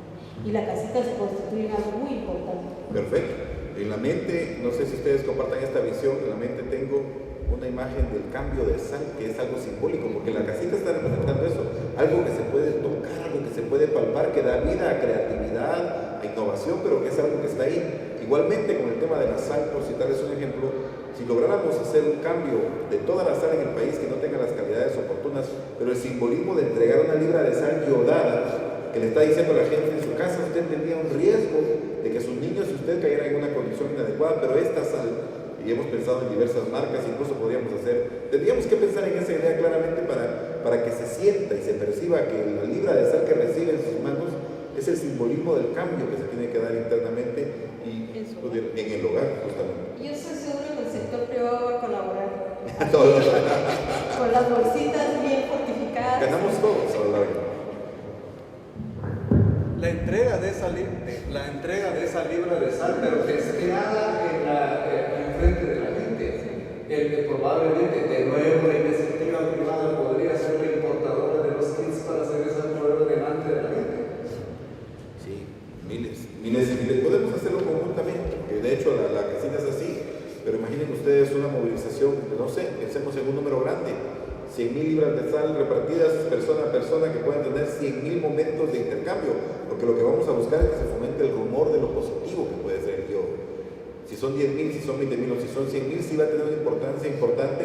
Y la casita se constituye en algo muy importante. Perfecto. En la mente, no sé si ustedes compartan esta visión, en la mente tengo una imagen del cambio de sal, que es algo simbólico, porque la casita está representando eso, algo que se puede tocar, algo que se puede palpar, que da vida a creatividad, a innovación, pero que es algo que está ahí. Igualmente con el tema de la sal, por citarles un ejemplo, si lográramos hacer un cambio de toda la sal en el país que no tenga las calidades oportunas, pero el simbolismo de entregar una libra de sal iodada, que le está diciendo a la gente en su casa, usted tendría un riesgo de que sus niños, si usted cayera en una condición inadecuada, pero esta sal, y hemos pensado en diversas marcas, incluso tendríamos que pensar en esa idea claramente para que se sienta y se perciba que la libra de sal que recibe en sus manos es el simbolismo del cambio que se tiene que dar internamente y en el hogar, justamente. Yo estoy segura que el sector privado va a colaborar con las bolsitas bien fortificadas. Ganamos todos a lo largo. La entrega de esa libra de sal, pero destinada en frente de la gente. Probablemente, de nuevo, la iniciativa privada podría ser la importadora de los kits para hacer esa prueba delante de la gente. Sí, miles y miles. Podemos hacerlo conjuntamente, porque de hecho la casita es así, pero imaginen ustedes una movilización, no sé, pensemos en un número grande. 100.000 libras de sal repartidas persona a persona, que puedan tener 100.000 momentos de intercambio, porque lo que vamos a buscar es que se fomente el rumor de lo positivo que puede ser el yodo. Si son 10.000, si son 20.000 o si son 100.000, sí va a tener una importancia importante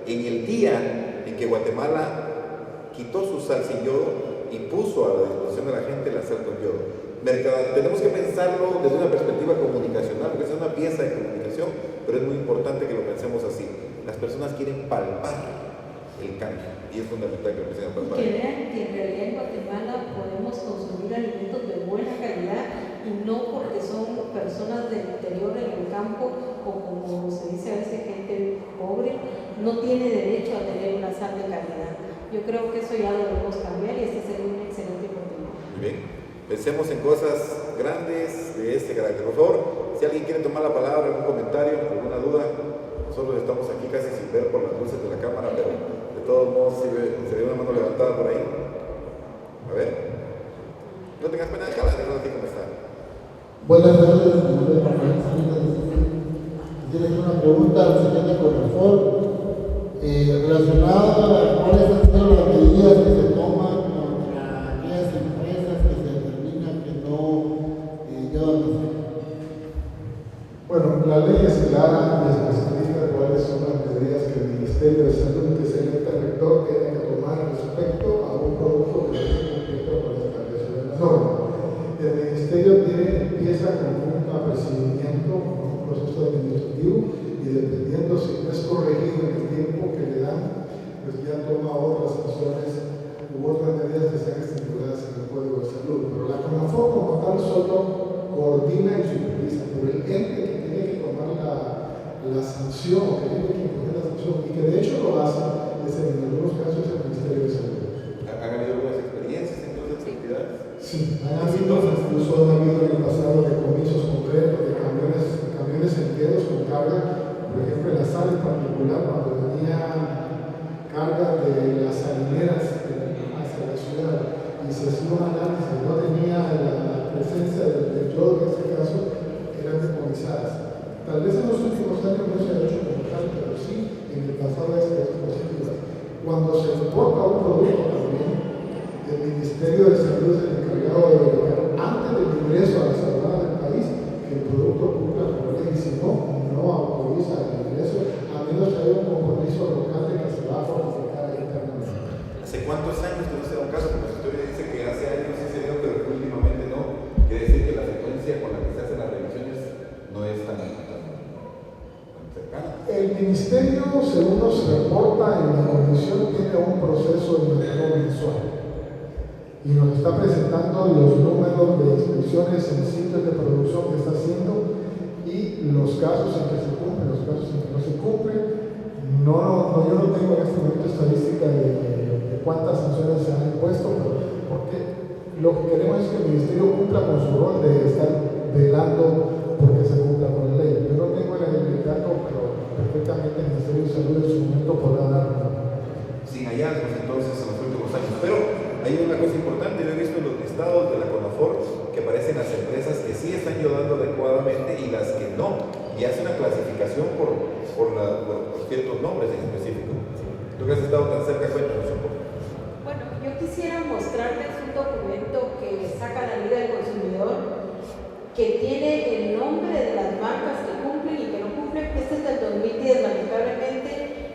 en el día en que Guatemala quitó su sal sin yodo y puso a la disposición de la gente la sal con yodo. tenemos que pensarlo desde una perspectiva comunicacional, porque es una pieza de comunicación, pero es muy importante que lo pensemos así. Las personas quieren palpar el cambio y es fundamental que lo empiecen a palpar. Que vean que en realidad en Guatemala podemos consumir alimentos de buena calidad y no porque son personas del interior en el campo o como se dice a veces gente pobre, no tiene derecho a tener una sal de calidad. Yo creo que eso ya lo debemos cambiar y este sería un excelente oportunidad. Muy bien, pensemos en cosas grandes de este carácter. Por favor, si alguien quiere tomar la palabra, algún comentario, alguna duda, nosotros estamos aquí casi sin ver por las luces de la cámara, pero de todos modos se ve una mano levantada por ahí. A ver, no tengas pena, déjala así como está. Buenas tardes, quisiera hacer una pregunta al señor de Conafor relacionada a cuáles han sido las medidas que se toman contra aquellas empresas que se determinan que no llevan a hacer. Bueno, la ley es clara y especifica cuáles son las medidas que el Ministerio de Salud, que es el ente rector, tiene que tomar respecto a un producto que no esté cumpliendo con las establecidas las normas. El Ministerio empieza con un apercibimiento, con un proceso administrativo, y dependiendo si no es corregido en el tiempo que le dan, pues ya toma otras acciones u otras medidas que sean estipuladas en el Código de Salud. Pero la CONAFOR como tal solo coordina y supervisa, pero el ente que tiene que tomar la sanción, que tiene que imponer la sanción, y que de hecho lo hace, es en algunos casos el Ministerio de Salud. ¿Han habido algunas experiencias en todas estas actividades? Sí, incluso han habido en el pasado decomisos concretos de camiones enteros con carga. Por ejemplo, en la sal en particular, cuando venía carga de las salineras hacia la ciudad y se hacía un análisis, no tenía la presencia del yodo, en este caso, eran decomisadas. Tal vez en los últimos años no se ha hecho como tal, pero sí en el pasado es posible. Cuando se importa un producto también, el Ministerio de Salud es el encargado de verificar antes del ingreso a las aduanas del país que el producto cumpla con la ley, y si no autoriza el ingreso, a menos que haya un compromiso local de que se va a fortificar internamente. ¿Hace cuántos años que no se da un caso? Como la historia dice que hace años sí se dio, pero que últimamente no. Quiere decir que la frecuencia con la que se hacen las revisiones no es tan cercana. El Ministerio, según nos reporta en la comisión, tiene un proceso de manejo mensual y nos está presentando los números de inspecciones en sitios de producción que está haciendo y los casos en que se cumplen, los casos en que no se cumplen. Yo no tengo en este momento estadística de cuántas sanciones se han impuesto, pero porque lo que queremos es que el Ministerio cumpla con su rol de estar velando porque se cumpla con la ley. Yo no tengo el dato, pero perfectamente el Ministerio de Salud en su momento podrá darlo. Sin hallazgos entonces en los últimos años. Pero hay una cosa importante, yo he visto en los listados de la CONAFOR que aparecen las empresas que sí están ayudando adecuadamente y las que no, y hace una clasificación por ciertos nombres en específico. Tú que has estado tan cerca, cuéntanos un poco. Bueno, yo quisiera mostrarles un documento que saca la Liga del Consumidor que tiene el nombre de las marcas que cumplen y que no cumplen. Este es del 2010, lamentablemente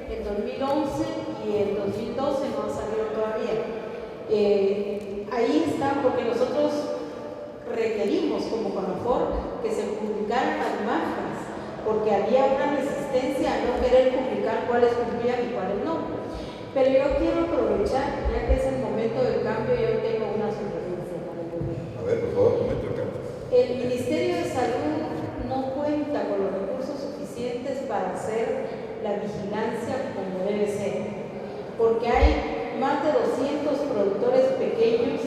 el 2011 y el 2012 no han salido todavía. Ahí está, porque nosotros requerimos como CONAFOR que se publicaran las marcas, porque había una resistencia a no querer publicar cuáles cumplían y cuáles no. Pero yo quiero aprovechar, ya que es el momento del cambio, yo tengo una sugerencia para el gobierno. A ver, por favor, momento el cambio. El Ministerio de Salud no cuenta con los recursos suficientes para hacer la vigilancia como debe ser, porque hay más de 200 productores pequeños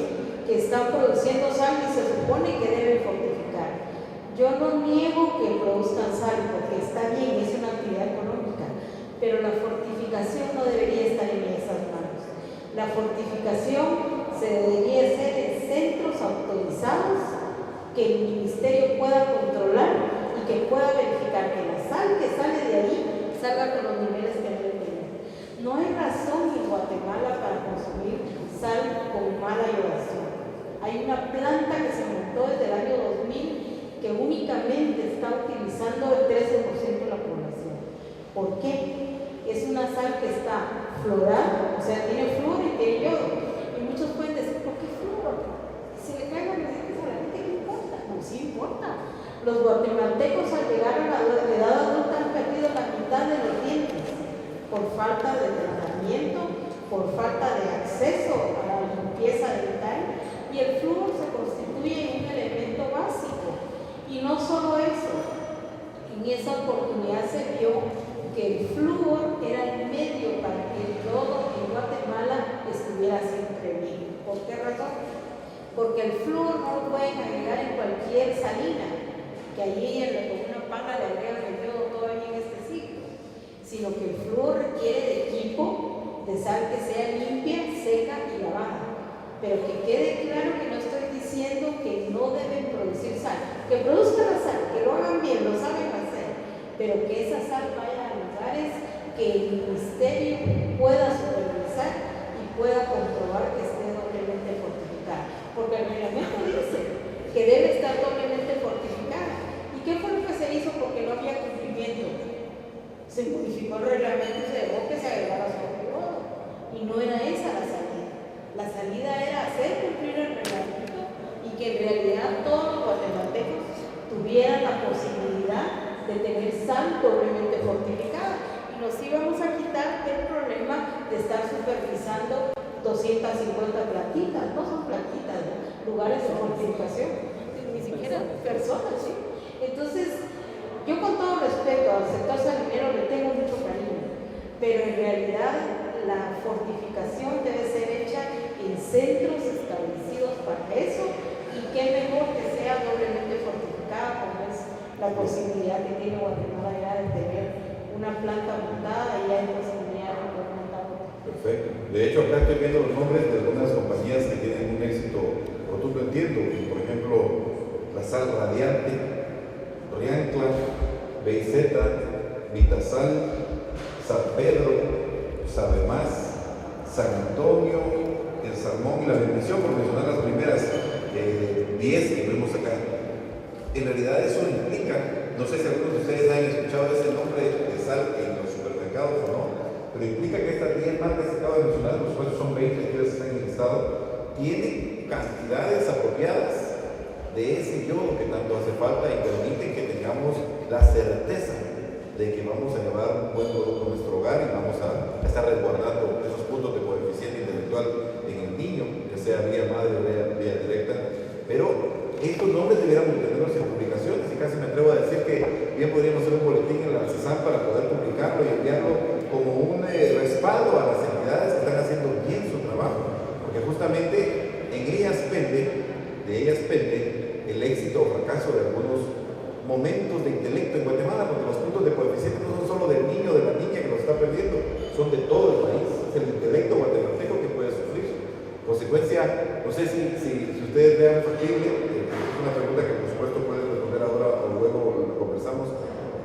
que están produciendo sal y se supone que deben fortificar. Yo no niego que produzcan sal porque está bien, es una actividad económica, pero la fortificación no debería estar en esas manos. La fortificación se debería hacer en centros autorizados que el Ministerio pueda controlar y que pueda verificar que la sal que sale de ahí salga con los niveles que debe tener. No hay razón en Guatemala para consumir sal con mala iodación. Hay una planta que se montó desde el año 2000 que únicamente está utilizando el 13% de la población. ¿Por qué? Es una sal que está florada, o sea, tiene flúor y tiene yodo. Y muchos pueden decir, ¿por qué flúor? Si le caen los residuos a la gente, ¿qué Los guatemaltecos al llegar a la edad adulta han perdido la mitad de los dientes por falta de tratamiento, por falta de acceso a la limpieza dental, y el flúor se constituye un elemento básico. Y no solo eso, en esa oportunidad se vio que el flúor era el medio para que el lodo en Guatemala estuviera siempre bien. ¿Por qué razón? Porque el flúor no lo pueden agregar en cualquier salina, que allí con una pala le agregan el yodo todavía en este siglo, sino que el flúor requiere de equipo, de sal que sea limpia, seca y lavada. Pero que quede claro que no estoy diciendo que no deben producir sal, que produzcan la sal, que lo hagan bien, lo saben hacer, pero que esa sal vaya a lugares que el ministerio pueda supervisar y pueda comprobar que esté doblemente fortificada. Porque el reglamento dice que debe estar doblemente fortificada. ¿Y qué fue lo que se hizo? Porque no había cumplimiento. Se modificó el reglamento y se dejó que se agregara sobre el lodo. Y no era esa la salida. La salida era hacer cumplir el reglamento y que en realidad todos los guatemaltecos tuvieran la posibilidad de tener sal doblemente fortificada. Y nos íbamos a quitar el problema de estar supervisando 250 plantitas, no son plantitas, ¿no? Lugares de fortificación, ni siquiera personas, ¿sí? Entonces, yo con todo respeto al sector salinero le tengo mucho cariño, pero en realidad la fortificación debe ser hecha en centros establecidos para eso, y qué mejor que sea doblemente fortificada, como es la posibilidad que tiene Guatemala ya de tener una planta montada y hay posibilidad de poder montar otra. Perfecto. De hecho, acá estoy viendo los nombres de algunas compañías que tienen un éxito rotundo, entiendo. Por ejemplo, la Sal Radiante, Riancla, BZ, Vitasal, San Pedro, Sabemás, San Antonio, El Salmón y La Bendición, por mencionar las primeras 10 que vemos acá. En realidad eso implica, no sé si algunos de ustedes han escuchado ese nombre de sal en los supermercados o no, pero implica que estas 10 marcas que acabo de mencionar, los cuales son 20 que están en el listado, tienen cantidades apropiadas de ese yodo que tanto hace falta y permiten que tengamos la certeza de que vamos a llevar un buen producto a nuestro hogar y vamos a estar resguardando esos puntos de coeficiente intelectual en el niño, ya sea vía madre o vía directa. Pero estos nombres deberíamos tenerlos en publicaciones y casi me atrevo a decir que bien podríamos hacer un boletín en la CESAM para poder publicarlo y enviarlo como un respaldo a las entidades que están haciendo bien su trabajo, porque justamente de ellas pende el éxito o fracaso de algunos momentos de intelecto en Guatemala, porque los puntos de coeficiente no son solo del niño o de la niña que los está perdiendo, son de todo el país. Es el intelecto guatemalteco que puede sufrir. Consecuencia, no sé si ustedes vean factible, es una pregunta que por supuesto pueden responder ahora o luego lo conversamos.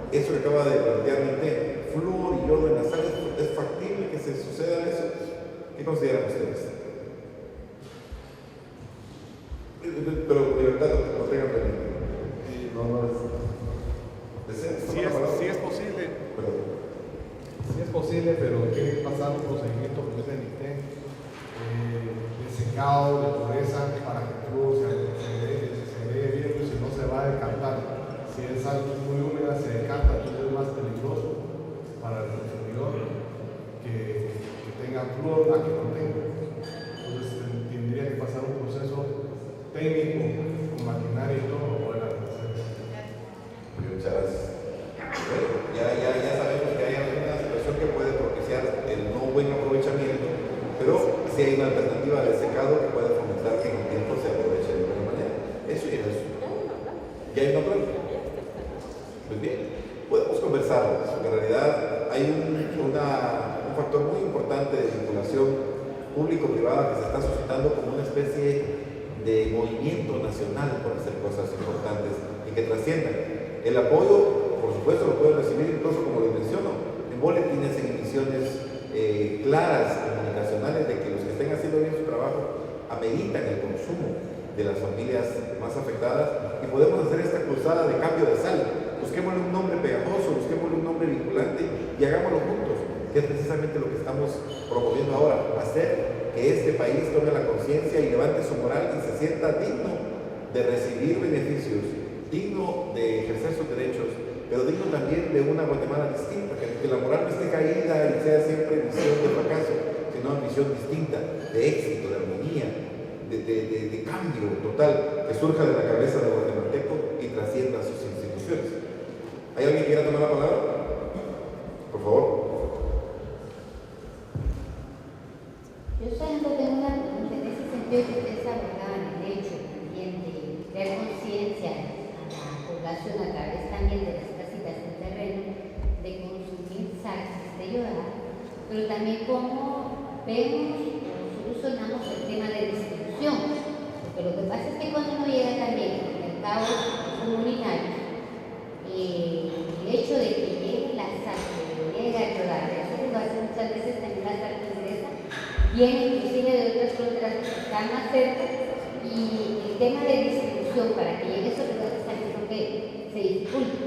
Eso que acaba de plantear Nite, flúor y yodo en las sales, ¿es factible que se suceda eso? ¿Qué consideran ustedes? Pero de verdad no tengan pendiente. Sí es posible. Sí es posible, pero tiene que pasar un procedimiento como es el NITE, de secado, de pureza, para que el flúor se dé bien, pues si no se va a decantar. Si es algo muy húmeda, se decanta, entonces es más peligroso para el consumidor que tenga flúor a que no tenga. Entonces tendría que pasar un proceso técnico, con maquinaria y todo, para poder hacer. Muchas gracias. Bueno, ya sabemos que hay alguna situación que puede propiciar el no buen aprovechamiento, pero si hay una alternativa de secado que puede fomentar que en el tiempo se aproveche de buena manera. Eso y eso. ¿Ya hay una planta? Pues bien, podemos conversar, porque en realidad hay un factor muy importante de vinculación público-privada que se está suscitando como una especie de movimiento nacional por hacer cosas importantes y que trasciendan. El apoyo, por supuesto, lo pueden recibir incluso, como les menciono, en boletines, en emisiones claras, comunicacionales, de que los que estén haciendo bien su trabajo ameritan el consumo de las familias más afectadas, y podemos hacer esta cruzada de cambio de sal. Busquémosle un nombre pegajoso, busquémosle un nombre vinculante y hagámoslo juntos, que es precisamente lo que estamos promoviendo ahora, hacer que este país tome la conciencia y levante su moral y se sienta digno de recibir beneficios digno de ejercer sus derechos, pero digno también de una Guatemala distinta, que la moral no esté caída y sea siempre visión de fracaso, sino una visión distinta, de éxito, de armonía, de cambio total, que surja de la cabeza del guatemalteco y trascienda sus instituciones. ¿Hay alguien que quiera tomar la palabra? Por favor. Yo solamente tengo una pregunta en ese sentido que ustedes abordaban el hecho también de crear conciencia a la población a través también de las casitas del terreno, de consumir sal, de ayudar, pero también cómo vemos o solucionamos el tema de distribución, porque lo que pasa es que cuando uno llega también a mercados comunitarios, el hecho de que llegue la sal, que llegue a ayudar, eso lo hace muchas veces también la sal que ingresa, viene inclusive de otras fronteras que están más cerca, y el tema de distribución para que llegue a esos lugares también creo que se dificulta.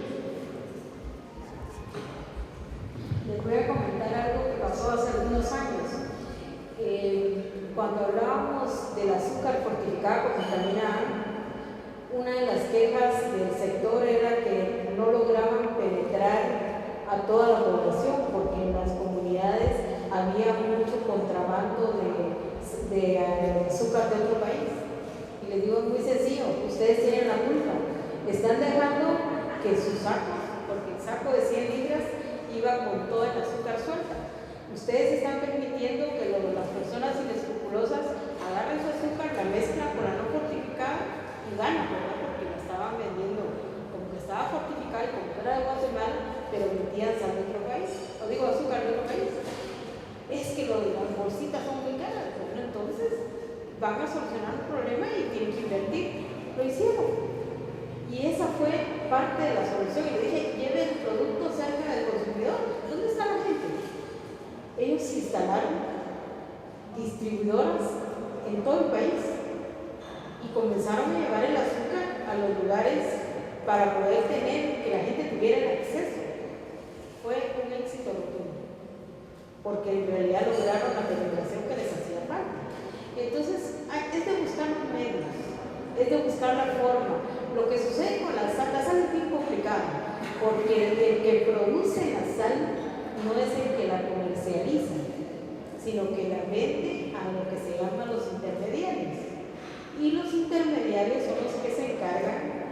Les voy a comentar algo que pasó hace algunos años. Cuando hablábamos del azúcar fortificada con vitamina A, una de las quejas del sector era que no lograban penetrar a toda la población porque en las comunidades había mucho contrabando de azúcar de otro país. Y les digo, es muy sencillo, ustedes tienen la culpa. Están dejando que sus sacos, porque el saco de 100 libras iba con todo el azúcar suelta. Ustedes están permitiendo que las personas inescrupulosas agarren su azúcar, la mezclan con la no fortificada y ganan, ¿verdad? Porque la estaban vendiendo como que estaba fortificada y como era de Guatemala, pero metían sal de otro país, o digo azúcar de otro país. Es que las bolsitas son muy caras, bueno, entonces van a solucionar un problema y tienen que invertir. Lo hicieron. Y esa fue parte de la solución. Y le dije, lleve el producto cerca del consumidor. ¿Dónde está la gente? Ellos instalaron distribuidoras en todo el país y comenzaron a llevar el azúcar a los lugares para poder tener, que la gente tuviera el acceso. Fue un éxito rotundo, porque en realidad lograron la penetración que les hacía falta. Entonces, es de buscar los medios, es de buscar la forma. Lo que sucede con la sal es bien complicado, porque el que produce la sal no es el que la comercializa, sino que la vende a lo que se llaman los intermediarios. Y los intermediarios son los que se encargan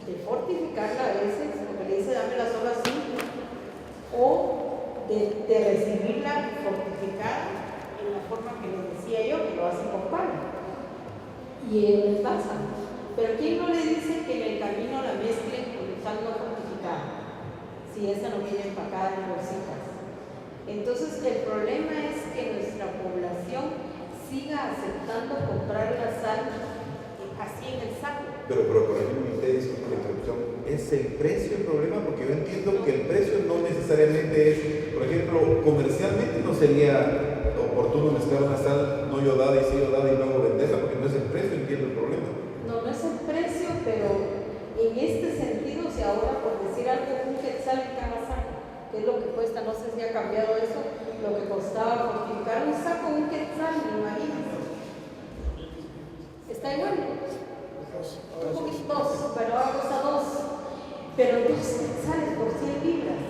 de fortificarla a veces, porque le dice dámela solo así, o de recibirla fortificada en la forma que les decía yo, que lo hacen con pan. Y les pasa. Pero ¿quién no le dice que en el camino la mezclen con sal no fortificada? Si esa no viene empacada en bolsitas. Entonces el problema es que nuestra población siga aceptando comprar la sal así en el saco. Pero corrígeme usted, disculpe la interrupción, ¿es el precio el problema? Porque yo entiendo que el precio no necesariamente es, por ejemplo, comercialmente no sería oportuno mezclar una sal no yodada y sí yodada y luego venderla, porque no es el precio, entiendo el problema. No es el precio, pero en este sentido, si ahora por decir algo, un quetzal en cada saco, que es lo que cuesta, no sé si ha cambiado eso, lo que costaba fortificar un saco, un quetzal, me imagino. Está igual. Un poquito pero ahora cuesta 2. Pero 2 quetzales por 100 libras.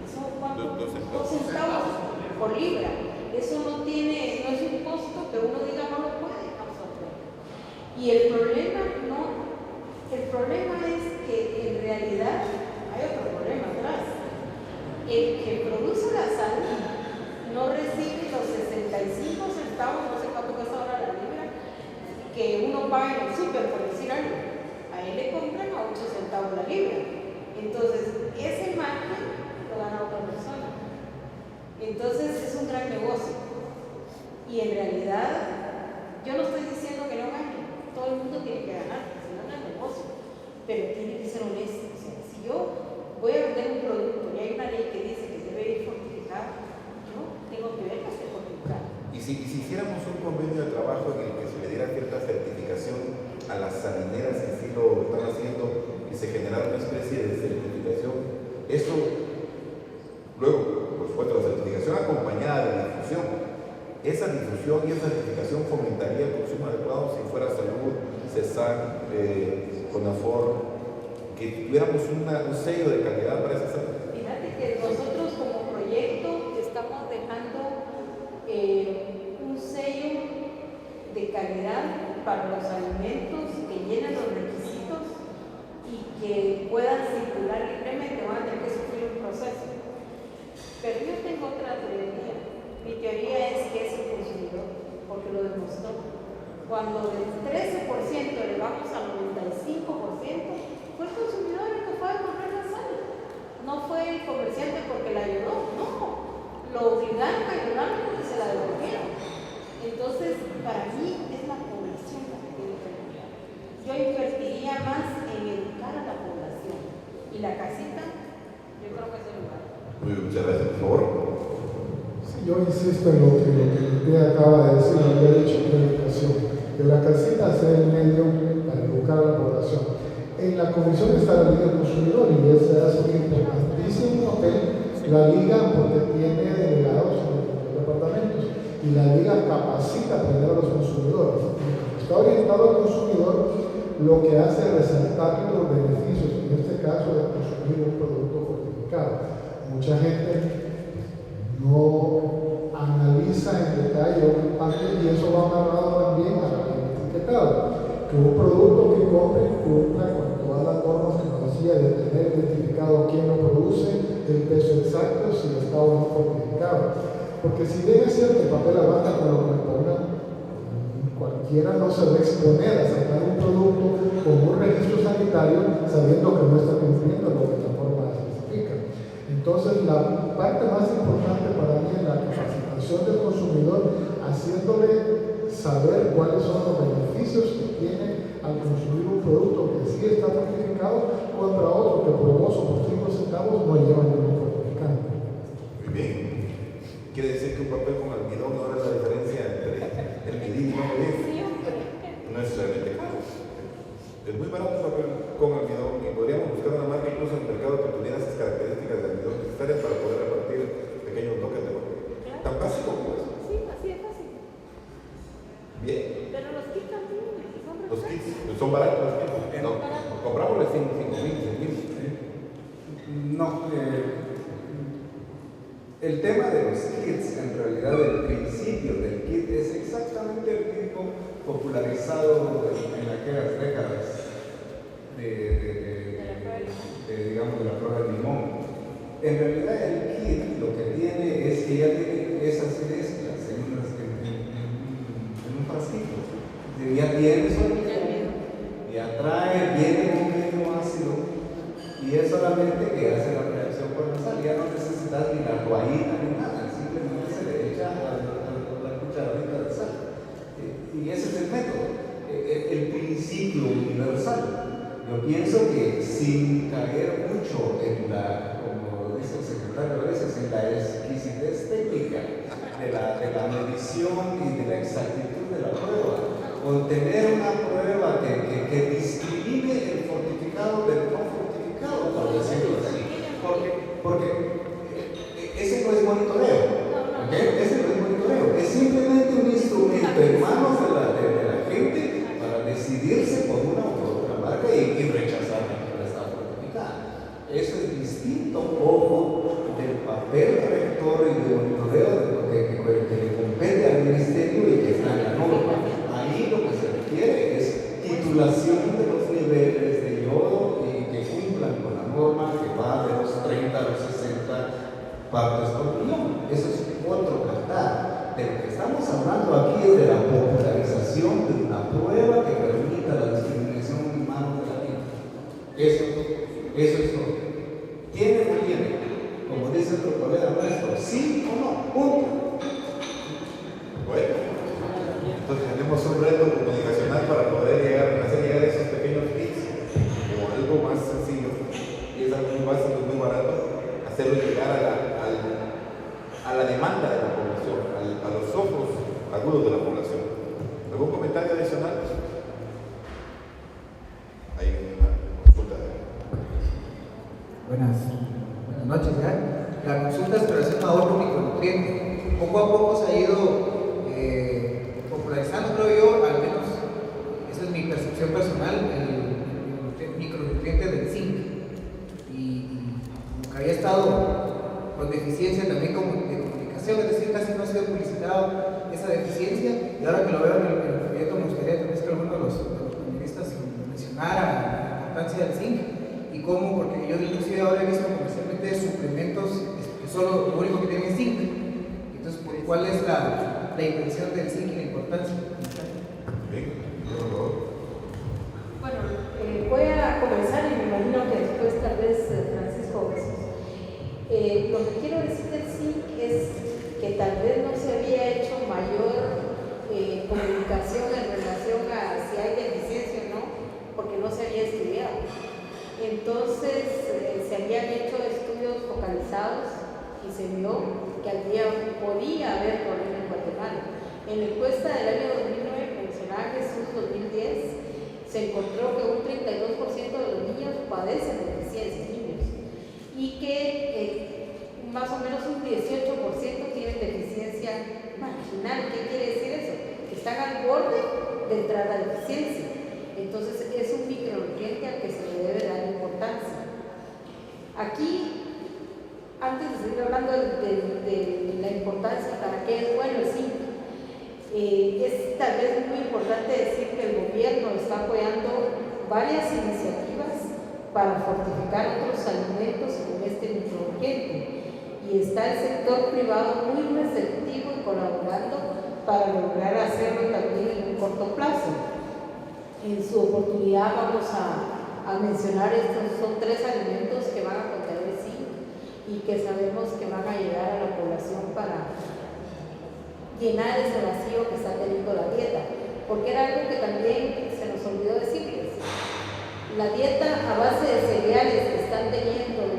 ¿Son cuánto? 2 centavos por libra. Eso no es un costo que uno diga no lo puede absorber. Y el problema es que en realidad hay otro problema atrás. El que produce la sal no recibe los 65 centavos, no sé cuánto cuesta ahora la libra, que uno paga en el súper, por decir algo. A él le compran a 8 centavos la libra. Entonces, ese margen lo gana otra persona. Entonces, es un gran negocio. Y en realidad, yo no estoy diciendo que no gane. Todo el mundo tiene que ganar, si no es negocio. Pero tiene que ser honesto. O sea, si yo voy a vender un producto y hay una ley que dice que debe ir fortificado, yo tengo que ver que esté fortificado. Y si hiciéramos un convenio de trabajo en el que se le diera cierta certificación a las salineras que sí lo están haciendo y se generara una especie de certificación, eso luego, por supuesto, la certificación acompañada de la difusión, esa difusión y esa certificación fomentaría el consumo adecuado si fuera salud, CESAC, CONAFOR, que tuviéramos un sello de calidad para esa sal. Fíjate que nosotros como proyecto estamos dejando un sello de calidad para los alimentos que llenen los requisitos y que puedan circular libremente, van a tener que sufrir un proceso. Pero yo tengo otra teoría. Mi teoría es que es el consumidor, porque lo demostró. Cuando del 13% le vamos al 95%, fue el consumidor el que fue a comprar la sal. No fue el comerciante porque la ayudó, no. Lo obligaron a ayudarlo porque se la devolvieron. Entonces, para mí es la población la que tiene que cambiar. Yo invertiría más en educar a la población. Y la casita, yo creo que es el lugar. Muy bien, muchas gracias, por favor. Sí, yo insisto en lo que usted acaba de decir, lo había dicho en la educación, que la casita sea el medio para educar a la población. En la comisión está la Liga del Consumidor y esa es un importantísimo papel. La Liga, porque tiene delegados en los departamentos, y la Liga capacita primero a los consumidores. Está orientado al consumidor, lo que hace es resaltar los beneficios, en este caso de consumir un producto fortificado. Mucha gente no analiza en detalle un impacto y eso va amarrado también al etiquetado. Que un producto que compre cumpla con todas las normas que nos decía de tener identificado quién lo produce, el peso exacto, si está o no fortificado. Porque si bien es cierto el papel aguanta con lo que me pongan, cualquiera no se va a exponer a sacar un producto con un registro sanitario sabiendo que no está cumpliendo lo que la norma especifica. Entonces, la parte más importante para mí es la capacitación del consumidor, haciéndole saber cuáles son los beneficios que tiene al consumir un producto que sí está fortificado contra otro que por 2 o por 5 centavos no lleva ningún fortificante. Muy bien. Quiere decir que un papel con almidón no es la diferencia entre el medir y no medir. No es realmente caro. Es muy barato el papel con almidón y podríamos buscar una marca incluso en el mercado que tuviera esas características de almidón necesarias para poder repartir pequeños bloques de papel. Tan básico como eso. Sí, así es fácil. Bien. Pero los kits también son Los kits son baratos. Los kits. No, compramos de 5.000, 6.000. No, el tema de los kits, en realidad el principio del kit es exactamente el típico popularizado en aquellas décadas digamos, de la prueba de limón. En realidad el kit lo que tiene es que ya tiene esas mezclas en un frasquito. Ya tiene su almidón, ya trae, viene un medio ácido y es solamente que hace la reacción con la sal. Ya no necesitas ni la toallita ni nada, simplemente se le echa a la cucharadita de sal. Y ese es el método, el principio universal. Yo pienso que sin caer mucho en la, como dice el secretario a veces, en la exquisitez técnica de la medición y de la exactitud de la prueba, o tener una prueba que discrimine el fortificado del no fortificado, por decirlo así. Porque ese no es monitoreo. ¿Okay? Ese no es monitoreo. Es simplemente un instrumento en manos de la gente para decidirse por una u otra marca y rechazar la que está fortificada. Eso es distinto, ojo, del papel rector y de monitoreo que le compete al ministerio y que está en la norma. Ahí lo que se requiere es titulación de los niveles de yodo y que cumplan con la norma que va de los 30 a los 60 partes por millón. Eso es otro cantar. De lo que estamos hablando aquí es de la popularización de una prueba que permita la discriminación en manos de la vida. Eso es todo. ¿Tiene o no tiene? Como dice otro colega nuestro, ¿sí o no? Punto. Bueno, entonces tenemos un reto comunicacional para poder hacer llegar esos pequeños kits como algo más sencillo, y es algo muy básico, muy barato, hacerlo llegar a la demanda de la población, a los ojos agudos de la población. ¿Algún comentario adicional? Hay una consulta. Buenas noches, ¿ya? La consulta es en relación a otro micronutriente. Poco a poco se ha ido popularizando, creo yo, al menos esa es mi percepción personal, el micronutriente del zinc. con deficiencia también de comunicación, es decir, casi no ha sido publicitado esa deficiencia, y ahora que lo veo en el proyecto me gustaría también que alguno de los periodistas mencionara la importancia del zinc y cómo, porque yo inclusive ahora he visto comercialmente suplementos que solo lo único que tienen es zinc. Entonces, ¿cuál es la intención del zinc y la importancia? Bueno, voy a comenzar y me imagino que después tal vez Francisco Jesús. Lo que quiero decir del zinc es que tal vez no se había hecho mayor comunicación en relación a si hay deficiencia o no, porque no se había estudiado. Entonces se habían hecho estudios focalizados y se vio que podía haber problema en Guatemala. En la encuesta del año 2009, mencionaba Jesús 2010, se encontró que un 32% de los niños padecen de deficiencias, niños, y que más o menos un 18% tienen deficiencia marginal. ¿Qué quiere decir eso? Que están al borde de entrar a deficiencia. Entonces es un micronutriente al que se le debe dar importancia. Aquí, antes de seguir hablando de la importancia para qué es bueno el zinc, es tal vez muy importante decir que el gobierno está apoyando varias iniciativas para fortificar otros alimentos con este micronutriente, y está el sector privado muy receptivo y colaborando para lograr hacerlo también en un corto plazo. En su oportunidad vamos a mencionar estos, son 3 alimentos que van a contener zinc y que sabemos que van a llegar a la población para llenar ese vacío que está teniendo la dieta, porque era algo que también se nos olvidó decirles. La dieta a base de cereales que están teniendo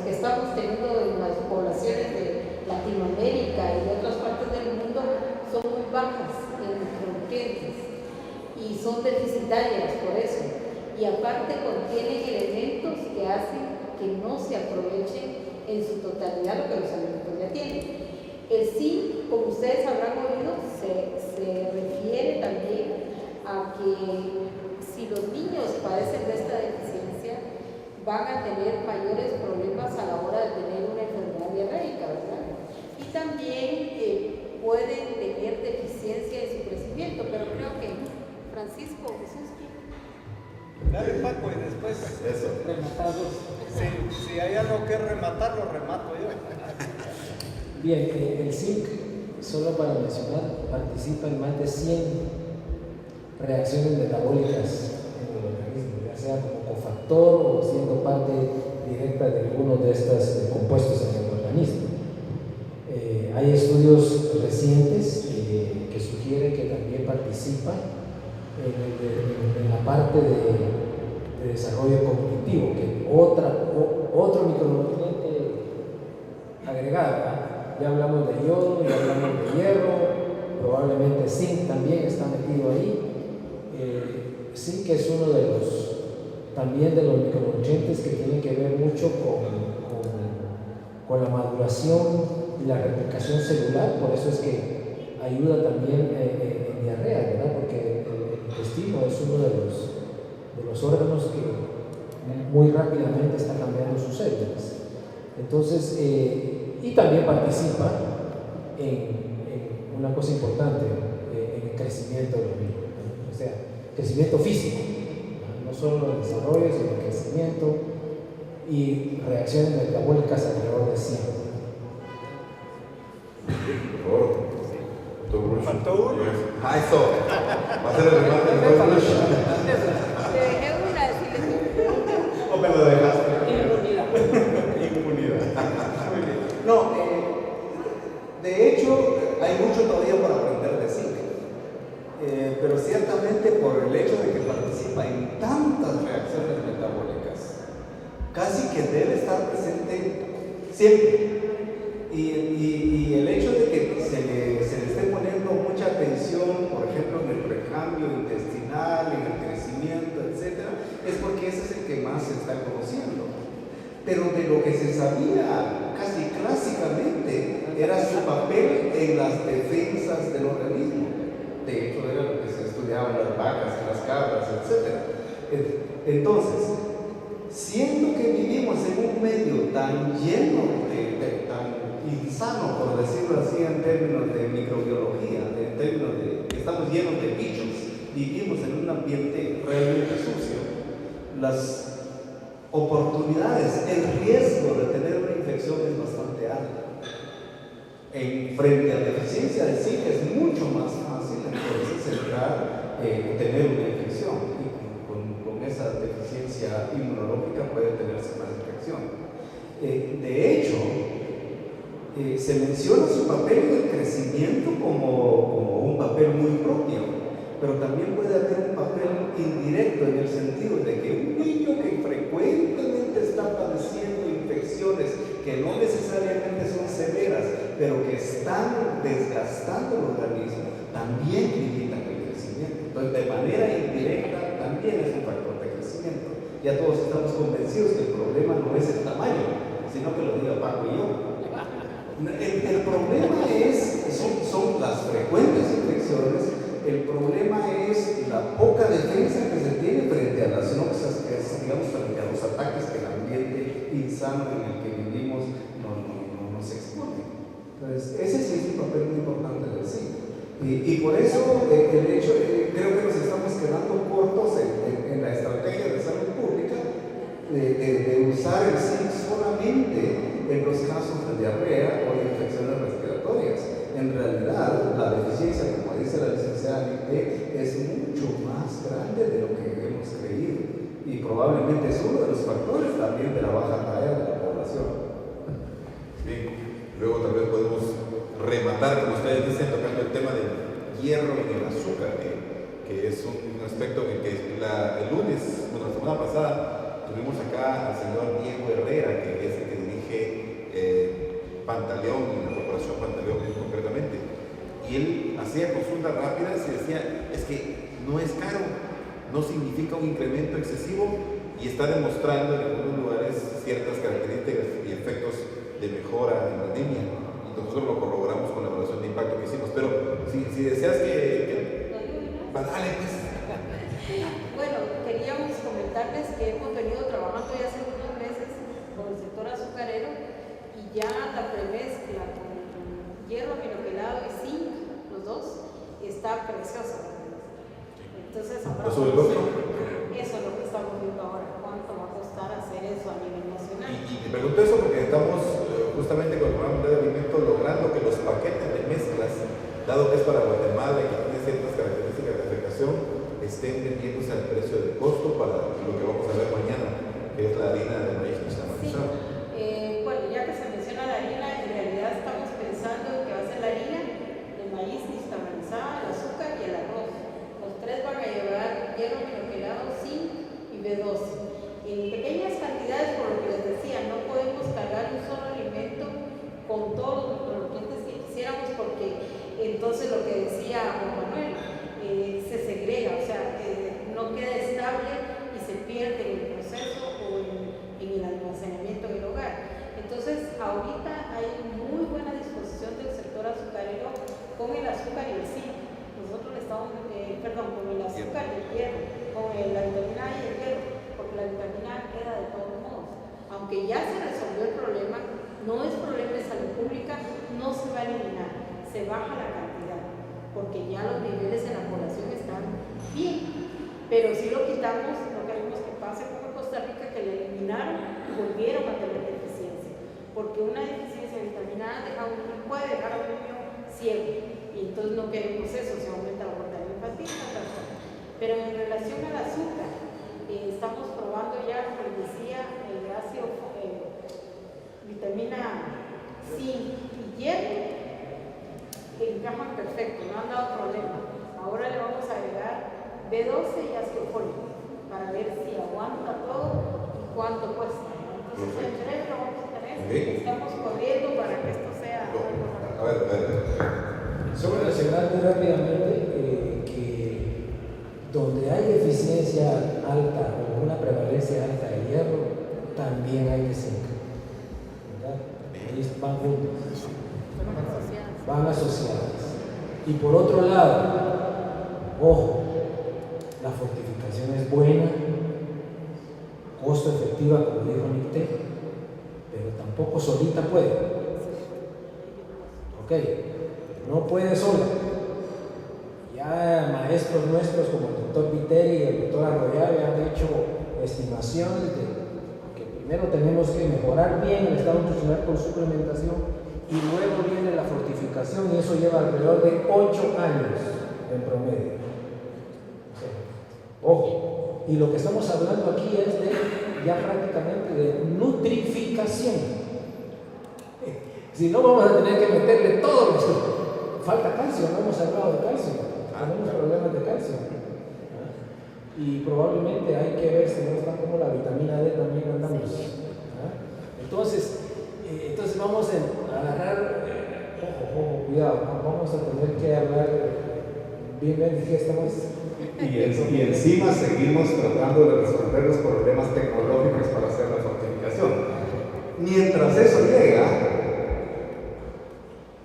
que estamos teniendo en las poblaciones de Latinoamérica y de otras partes del mundo son muy bajas en micronutrientes y son deficitarias por eso, y aparte contienen elementos que hacen que no se aprovechen en su totalidad lo que los alimentos ya tienen. El zinc, como ustedes habrán oído, se refiere también a que si los niños padecen de esta deficiencia, van a tener mayores problemas a la hora de tener una enfermedad diarreica, ¿verdad? Y también pueden tener deficiencia en su crecimiento, pero creo que Francisco Jesús. Dale, Paco, y después Rematados. Si hay algo que rematar, lo remato yo. Bien, el zinc, solo para mencionar, participa en más de 100 reacciones metabólicas en el organismo, ya sea como cofactor o siendo parte directa de alguno de estos compuestos en el organismo. Hay estudios recientes que sugieren que también participa en la parte de desarrollo cognitivo, que otro micronutriente agregado, ¿verdad? Ya hablamos de yodo, ya hablamos de hierro, probablemente zinc también está metido ahí. Zinc es uno también de los micronutrientes que tienen que ver mucho con la maduración y la replicación celular, por eso es que ayuda también en diarrea, ¿verdad? Porque el intestino es uno de los órganos que muy rápidamente está cambiando sus células. Entonces, y también participa en una cosa importante, en el crecimiento del organismo, ¿no? O sea, crecimiento físico, no solo el desarrollo, sino el crecimiento y reacciones metabólicas alrededor de 100. Por favor, Faltó uno. Eso. Va a ser el remate de Le dejé una, si le ¿O me lo dejaste? Impunidad. Impunidad. No, de hecho, hay mucho todavía por aprender de zinc, pero ciertamente por el hecho de que participa en tantas reacciones metabólicas, casi que debe estar presente siempre. Y el hecho de que se le esté poniendo mucha atención, por ejemplo, en el recambio intestinal, en el crecimiento, etc., es porque ese es el que más se está conociendo. Pero de lo que se sabía casi clásicamente era su papel en las defensas del organismo. De hecho, era lo que se estudiaba en las vacas, en las cabras, etc. Entonces, siendo que vivimos vivimos en un medio tan lleno, tan insano, por decirlo así, en términos de microbiología, en términos de que estamos llenos de bichos, vivimos en un ambiente realmente sucio, las oportunidades, el riesgo de tener una infección es bastante alto. Frente a la deficiencia de zinc es mucho más fácil entonces tener una infección, y con esa deficiencia inmunológica puede tenerse más infección. De hecho, se menciona su papel en el crecimiento como un papel muy propio, pero también puede haber un papel indirecto en el sentido de que un niño que frecuentemente está padeciendo infecciones que no necesariamente son severas, pero que están desgastando el organismo, también limitan el crecimiento. Entonces, de manera indirecta, también es un factor de crecimiento. Ya todos estamos convencidos que el problema no es el tamaño, sino que lo diga Paco y yo. El problema son las frecuentes infecciones. El problema es la poca defensa que se tiene frente a las noxas, que es, digamos, frente a los ataques que el ambiente insano en el que vivimos nos expone. Entonces, ese sí es un papel muy importante del zinc. Y por eso el hecho, creo que nos estamos quedando cortos en la estrategia de salud pública de usar el zinc solamente en los casos de diarrea o de infecciones respiratorias. En realidad, la deficiencia, como dice la licenciada Nicté, es mucho más grande de lo que hemos creído, y probablemente es uno de los factores también de la baja talla de la población. Bien, luego tal vez podemos rematar, como ustedes dicen, tocando el tema del hierro y del azúcar, que es un aspecto en el que el lunes, bueno, la semana pasada, tuvimos acá al señor Diego Herrera, que es el que dirige Pantaleón, en la corporación Pantaleón concretamente, y él hacía consultas rápidas y decía, es que no es caro, no significa un incremento excesivo, y está demostrando en algunos lugares ciertas características y efectos de mejora en la anemia. Y nosotros lo corroboramos con la evaluación de impacto que hicimos, pero si deseas dale, pues. Bueno, queríamos comentarles que hemos venido trabajando ya hace unos meses con el sector azucarero, y ya la premezcla con hierro aminoquelado y zinc, los dos, está preciosa. Entonces, ahora eso es lo que estamos viendo ahora, cuánto va a costar hacer eso a nivel nacional. Y te pregunto eso porque estamos justamente con el programa de alimento logrando que los paquetes de mezclas, dado que es para Guatemala y que tiene ciertas características de afectación, estén vendiéndose al precio del costo para lo que vamos a ver mañana, que es la harina de maíz nixtamalizado. Sí. Bueno, ya que se menciona la harina, en realidad estamos pensando que va a ser la harina de maíz nixtamalizada, el azúcar y el arroz. Los tres van a llevar hierro aminoquelado, zinc y B12. En pequeñas cantidades, por lo que les decía, no podemos cargar un solo alimento con todos los nutrientes que quisiéramos, porque entonces lo que decía Juan Manuel, se segrega, o sea, no queda estable y se pierde en el proceso o en el almacenamiento en el hogar. Entonces, ahorita hay muy buena disposición del sector azucarero con el azúcar y el zinc. Nosotros le estamos, con el azúcar y el hierro, con la vitamina A y el hierro, porque la vitamina A queda de todos modos. Aunque ya se resolvió el problema, no es problema de salud pública, no se va a eliminar, se baja la cantidad, porque ya los niveles en la población están bien. Pero si lo quitamos, no queremos que pase como en Costa Rica, que le eliminaron y volvieron a tener deficiencia. Porque una deficiencia de vitamina A puede dejar a un niño ciego. Y entonces no queremos eso, se aumenta la mortalidad infantil. Pero en relación al azúcar, estamos probando ya, como decía, el ácido, vitamina C y hierro, que encajan perfecto, no han dado problema. Ahora le vamos a agregar B12 y ácido fólico para ver si aguanta todo y cuánto cuesta. Entonces, en breve lo vamos a tener. Estamos corriendo para que esto sea algo rápido. A ver. Solo mencionar muy rápidamente que donde hay deficiencia alta o una prevalencia alta de hierro, también hay de zinc. ¿Verdad? Ellos van juntos. Van asociadas. Y por otro lado, ojo, la fortificación es buena, costo costo efectiva, como dijo Nicté, pero tampoco solita puede. Ok, no puede sola. Ya maestros nuestros como el doctor Viteri y el doctor Arroyave han hecho estimaciones de que primero tenemos que mejorar bien el estado nutricional con suplementación y luego viene la fortificación, y eso lleva alrededor de 8 años en promedio. O sea, ojo, y lo que estamos hablando aquí es de ya prácticamente de nutrificación. Si no, vamos a tener que meterle todo esto. Falta calcio, no hemos hablado de calcio, tenemos problemas de calcio. Y probablemente hay que ver si no está como la vitamina D también andamos. Entonces vamos a agarrar, ojo, cuidado, vamos a tener que hablar bien de qué estamos. Y encima seguimos tratando de resolver los problemas tecnológicos para hacer la fortificación. Mientras eso llega,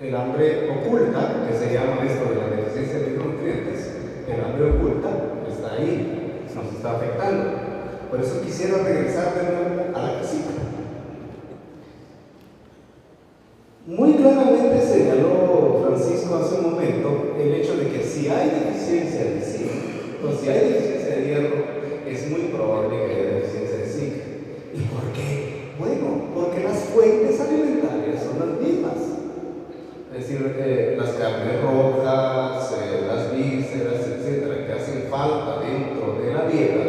el hambre oculta, que se llama esto de la deficiencia de micronutrientes, el hambre oculta está ahí, nos está afectando. Por eso quisiera regresar de nuevo a la casita. Muy claramente señaló Francisco hace un momento el hecho de que si hay deficiencia de zinc, o si hay deficiencia de hierro, es muy probable que haya deficiencia de zinc. ¿Y por qué? Bueno, porque las fuentes alimentarias son las mismas. Es decir, las carnes rojas, las vísceras, etcétera, que hacen falta dentro de la dieta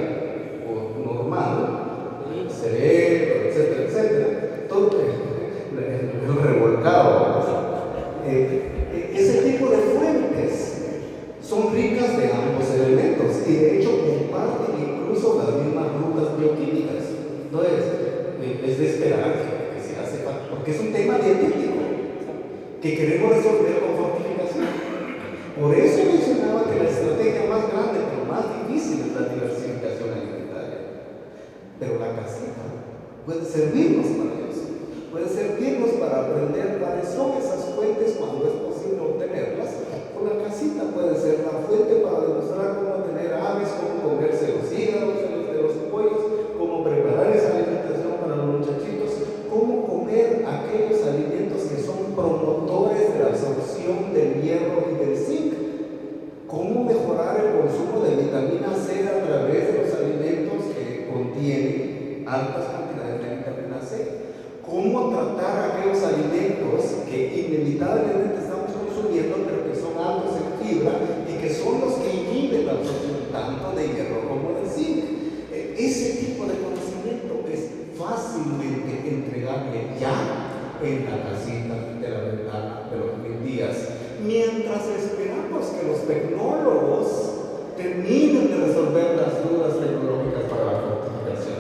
normal, el cerebro, etcétera, etcétera, todo el revolcado. Ese tipo de fuentes son ricas de ambos elementos y de hecho comparten incluso las mismas rutas bioquímicas. Entonces, es de esperar que se hace falta, porque es un tema dietético que queremos resolver con fortificación. Por eso mencionaba que la estrategia más grande, pero más difícil, es la diversificación alimentaria. Pero la casita puede servirnos para eso. Puede servirnos para aprender cuáles son esas fuentes cuando es posible obtenerlas. O la casita puede ser la fuente para demostrar cómo tener aves, cómo comerse los hígados de los pollos, cómo preparar esa alimentación para los muchachitos, cómo comer aquellos alimentos que son promotores de la absorción del hierro y del zinc, cómo mejorar el consumo de vitamina C a través de los alimentos que contienen altas cantidades de vitamina C, cómo tratar aquellos alimentos que inevitablemente estamos consumiendo pero que son altos en fibra y que son los que inhiben la absorción tanto de hierro como de zinc. Ese tipo de conocimiento es fácilmente entregable ya en la casita de la ventana de los 1000 días, mientras esperamos que los tecnólogos terminen de resolver las dudas tecnológicas para la fortificación.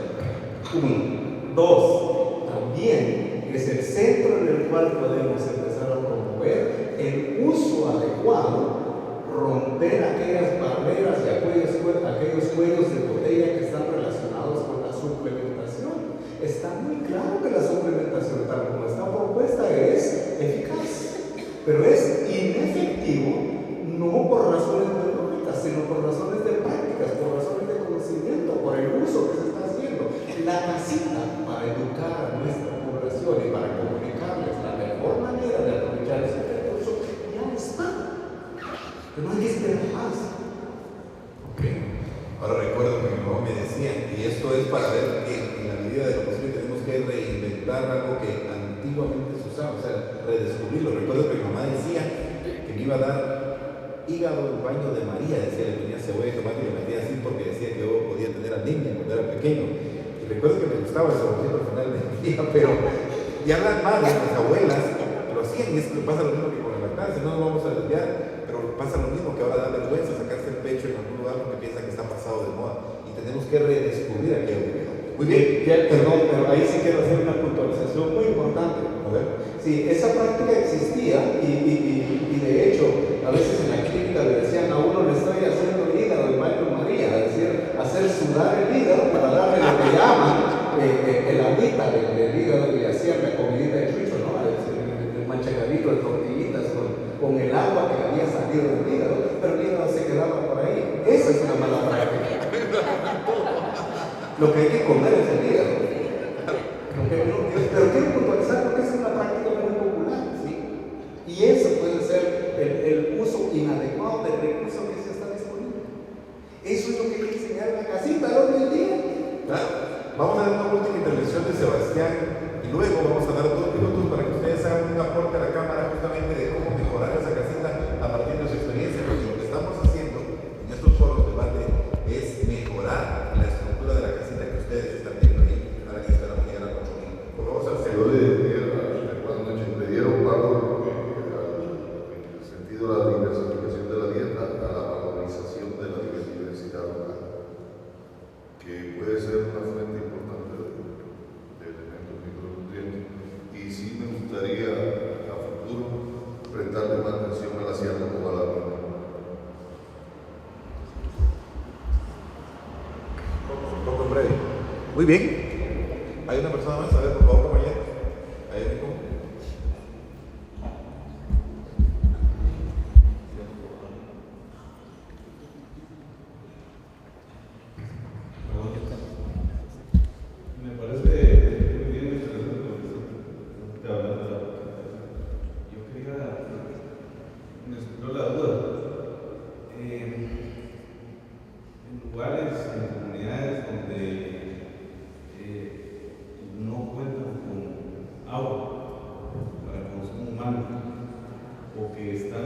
1. 2. También es el centro en el cual podemos empezar a promover el uso adecuado, romper aquellas barreras y aquellos cuellos de botella que están relacionados con la suplementación. Está muy claro que la suplementación, tal como está propuesta, es eficaz, pero es inefectivo no por razones biológicas, sino por razones de prácticas, por razones de conocimiento, por el uso que se está haciendo. La casita, para educar a nuestra población y para comunicarles la mejor manera de aprovechar ese recurso, ya está. Pero no hay que esperar más. Okay. Ahora recuerdo que mi mamá me decía, y esto es para ver que en la medida de lo posible tenemos que reinventar algo que antiguamente se usaba, o sea, redescubrirlo. Recuerdo que mi mamá decía que me iba a dar hígado en baño de María, decía, le ponía cebolla y tomate y le metía así porque decía que yo podía tener anemia cuando era pequeño. Y recuerdo que me gustaba el saborcito al final del día, pero ya las madres, las abuelas, lo hacían, y es que pasa lo mismo que con la lactancia, no nos vamos a desviar, pero pasa lo mismo que ahora da vergüenza sacarse el pecho en algún lugar porque piensa que está pasado de moda, y tenemos que redescubrir aquello que quedó. Muy bien, perdón, pero ahí sí quiero hacer una puntualización muy importante. Sí, esa práctica existía y de hecho, a veces en la clínica le decían a uno, le estoy haciendo el hígado en baño de María, es decir, hacer sudar el hígado para darle lo que llaman el agüita del hígado, y le hacían la comidita de chucho, ¿no? El manchacadito de tortillitas con el agua que había salido del hígado, pero el hígado se quedaba por ahí. Esa es una mala práctica. Lo que hay que comer es el hígado. Pero quiero puntualizar porque es una práctica muy popular, ¿sí? Y eso puede ser el uso inadecuado del recurso que se está disponible. Eso es lo que hay que enseñar en la casita al orden del día. Claro. Vamos a dar una última intervención de Sebastián y luego vamos a dar 2 minutos para que ustedes hagan un aporte a la cámara justamente de cómo mejorar esa casita a partir de su experiencia, porque lo que estamos haciendo en estos foros de debate es mejorar la estructura de la casita que ustedes están viendo ahí, a la que esperamos llegar a 8.000. Por favor, Sebastián. Yo le dieron pago en el sentido de la diversificación de la dieta a la valorización de la diversidad local, que puede ser una fuente importante de elementos micronutrientes. Y sí me gustaría a futuro prestarle más atención a la sierra como a la luna. Un poco en breve. Muy bien. ¿Hay una persona más? A ver, por favor, compañero. ¿Hay alguien? Me parece muy bien interesante lo que está hablando. Yo quería, me surgió la duda. En lugares, en comunidades donde no cuentan con agua para consumo humano o que están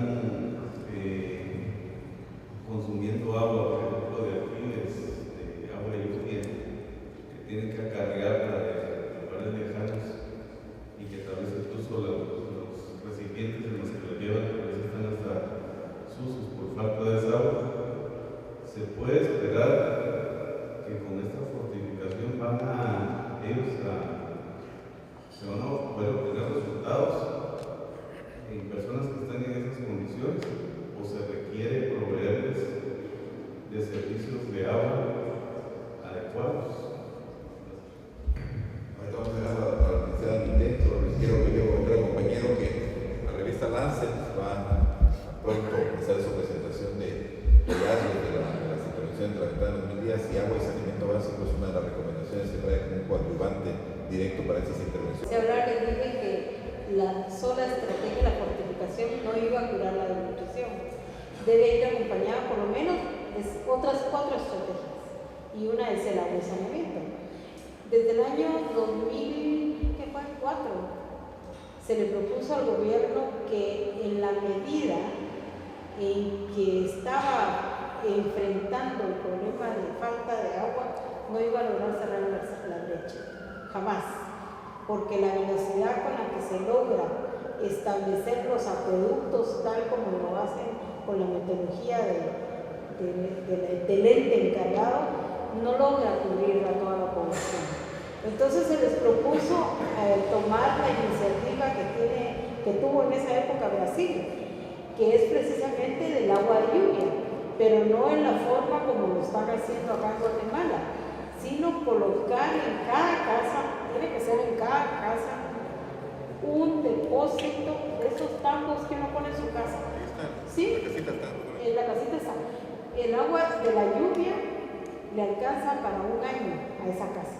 consumiendo agua, por ejemplo, de alquiles, de agua de lluvia, que tienen que acarrearla de lugares lejanos y que tal vez incluso los recipientes en los que lo llevan a veces están hasta sucios por falta de esa agua. Se puede esperar que con esta fortificación se van a poder obtener resultados en personas que están en esas condiciones, o se requiere proveerles de servicios de agua adecuados. Ahorita vamos a llegar a la Universidad del Intento. Quiero que yo conté al compañero que la revista Lancet va pronto a empezar su presentación de hallazgos de las intervenciones de la ventana de 2000 días, y agua y saneamiento básico es una de las recomendaciones que trae como un coadyuvante directo para estas intervenciones. Se hablaba que dije que la sola estrategia de la fortificación no iba a curar la desnutrición. Debe ir acompañada por lo menos de otras 4 estrategias, y una es el agua y saneamiento. Desde el año 2004 se le propuso al gobierno que en la medida en que estaba enfrentando el problema de falta de agua, no iba a lograr cerrar la brecha, jamás, porque la velocidad con la que se logra establecer los acueductos tal como lo hacen con la metodología del ente encargado, no logra cubrir a toda la población. Entonces se les propuso tomar la iniciativa que tuvo en esa época Brasil, que es precisamente del agua de lluvia, pero no en la forma como lo están haciendo acá en Guatemala, sino colocar en cada casa, tiene que ser en cada casa, un depósito de esos tambos que uno pone en su casa. ¿Sí? En la casita está. El agua de la lluvia le alcanza para un año a esa casa.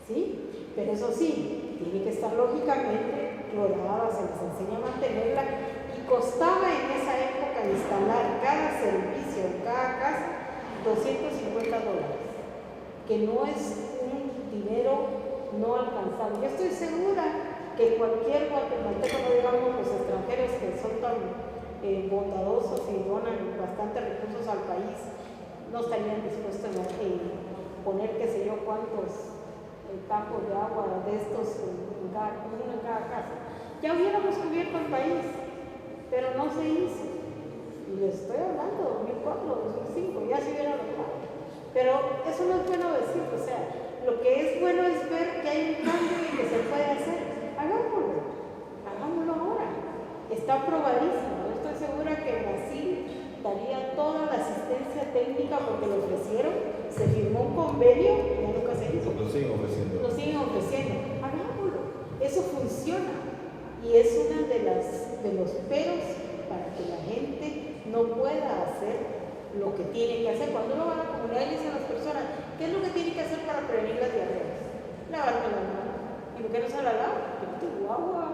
¿Sí? Pero eso sí, tiene que estar lógicamente clorada, se les enseña a mantenerla, y costaba en esa época instalar cada servicio en cada casa $250, que no es un dinero no alcanzable. Yo estoy segura que cualquier guatemalteco, no digamos los extranjeros que son tan bondadosos y donan bastantes recursos al país, no estarían dispuestos a poner qué sé yo cuántos campos de agua de estos en cada casa. Ya hubiéramos cubierto el país, pero no se hizo. Y les estoy hablando, 2004, 2005, ya se hubiera logrado. Pero eso no es bueno decir, o sea, lo que es bueno es ver que hay un cambio y que se puede hacer. Hagámoslo ahora. Está probadísimo. Yo estoy segura que Brasil daría toda la asistencia técnica porque lo ofrecieron, se firmó un convenio y ya nunca se hizo. Lo siguen ofreciendo. Lo siguen ofreciendo. Hagámoslo. Eso funciona. Y es uno de los peros para que la gente no pueda hacer lo que tiene que hacer. Cuando uno va a la comunidad y dice a las personas, ¿qué es lo que tiene que hacer para prevenir prevenir las diarreas. Lavarme las manos. ¿Y por qué no se la lava? Porque no tengo agua.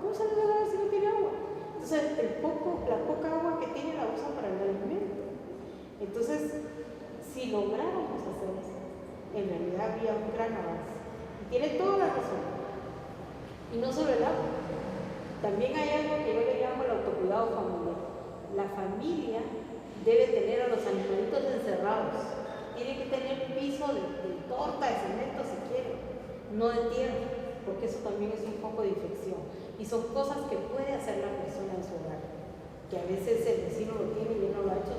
¿Cómo se la lava si no tiene agua? Entonces, la poca agua que tiene la usa para el alimento. Entonces, si lográramos hacer eso, en realidad había un gran avance. Y tiene toda la razón. Y no solo el agua. También hay algo que yo le llamo el autocuidado familiar. La familia debe tener a los animalitos encerrados. Tiene que tener un piso de torta, de cemento si quiere, no de tierra, porque eso también es un foco de infección. Y son cosas que puede hacer la persona en su hogar, que a veces el vecino lo tiene y él no lo ha hecho.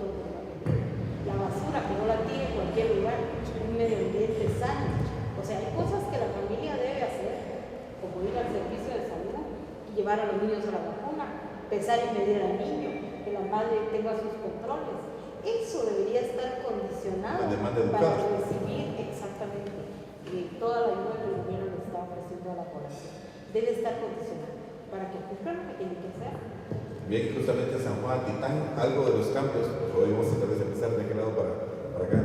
La basura, que no la tiene en cualquier lugar, un medio ambiente sano. O sea, hay cosas que la familia debe hacer, como ir al servicio de salud y llevar a los niños a la vacuna, pesar y medir al niño, que la madre tenga sus controles. Eso debería estar condicionado para recibir exactamente toda la ayuda que el gobierno le está ofreciendo a la población. Debe estar condicionado para que cumplan lo que tiene que hacer. Bien, justamente San Juan Titán, algo de los cambios, pues hoy vamos a tratar de empezar de aquel lado para acá,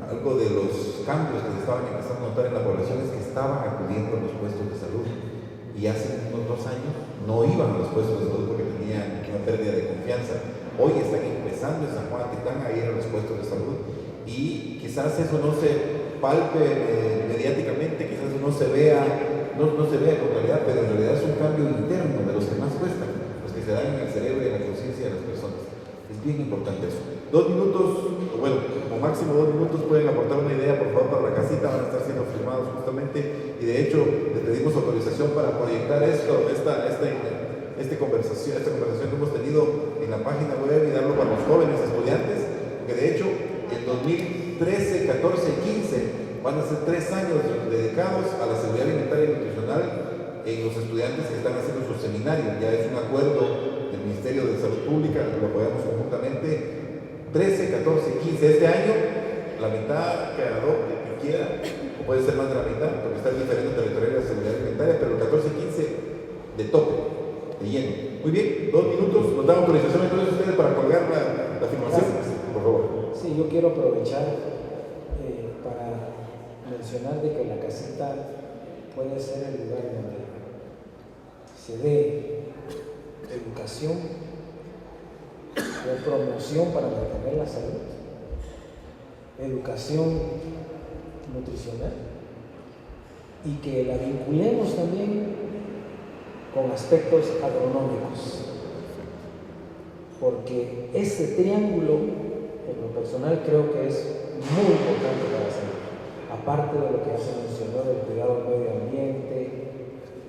algo de los cambios que se estaban empezando a notar en la población es que estaban acudiendo a los puestos de salud y hace unos 2 años no iban a los puestos de salud porque tenían una pérdida de confianza. Hoy están empezando en San Juan Titán a ir a los puestos de salud y quizás eso no se palpe mediáticamente, quizás eso no se vea con claridad, pero en realidad es un cambio interno de los que más cuestan, los que se dan en el cerebro y en la conciencia de las personas. Es bien importante eso. 2 minutos, bueno, como máximo 2 minutos pueden aportar una idea, por favor, para la casita, van a estar siendo filmados justamente y de hecho le pedimos autorización para proyectar esta conversación que hemos tenido en la página web y darlo para los jóvenes estudiantes, que de hecho en 2013, 14 y 15 van a ser 3 años dedicados a la seguridad alimentaria y nutricional en los estudiantes que están haciendo sus seminarios. Ya es un acuerdo del Ministerio de Salud Pública, lo apoyamos conjuntamente. 13, 14 y 15 este año, la mitad que adopte, que quiera, o puede ser más de la mitad, porque está el diferente territorial de la seguridad alimentaria, pero el 14 y 15 de tope, de lleno. Muy bien, 2 minutos, nos dan autorización entonces ustedes para colgar la filmación, por favor. Sí, yo quiero aprovechar para mencionar de que la casita puede ser el lugar donde se dé educación, de promoción para mantener la salud, educación nutricional y que la vinculemos también con aspectos agronómicos, porque ese triángulo en lo personal creo que es muy importante para la salud, aparte de lo que ya se mencionó del cuidado del medio ambiente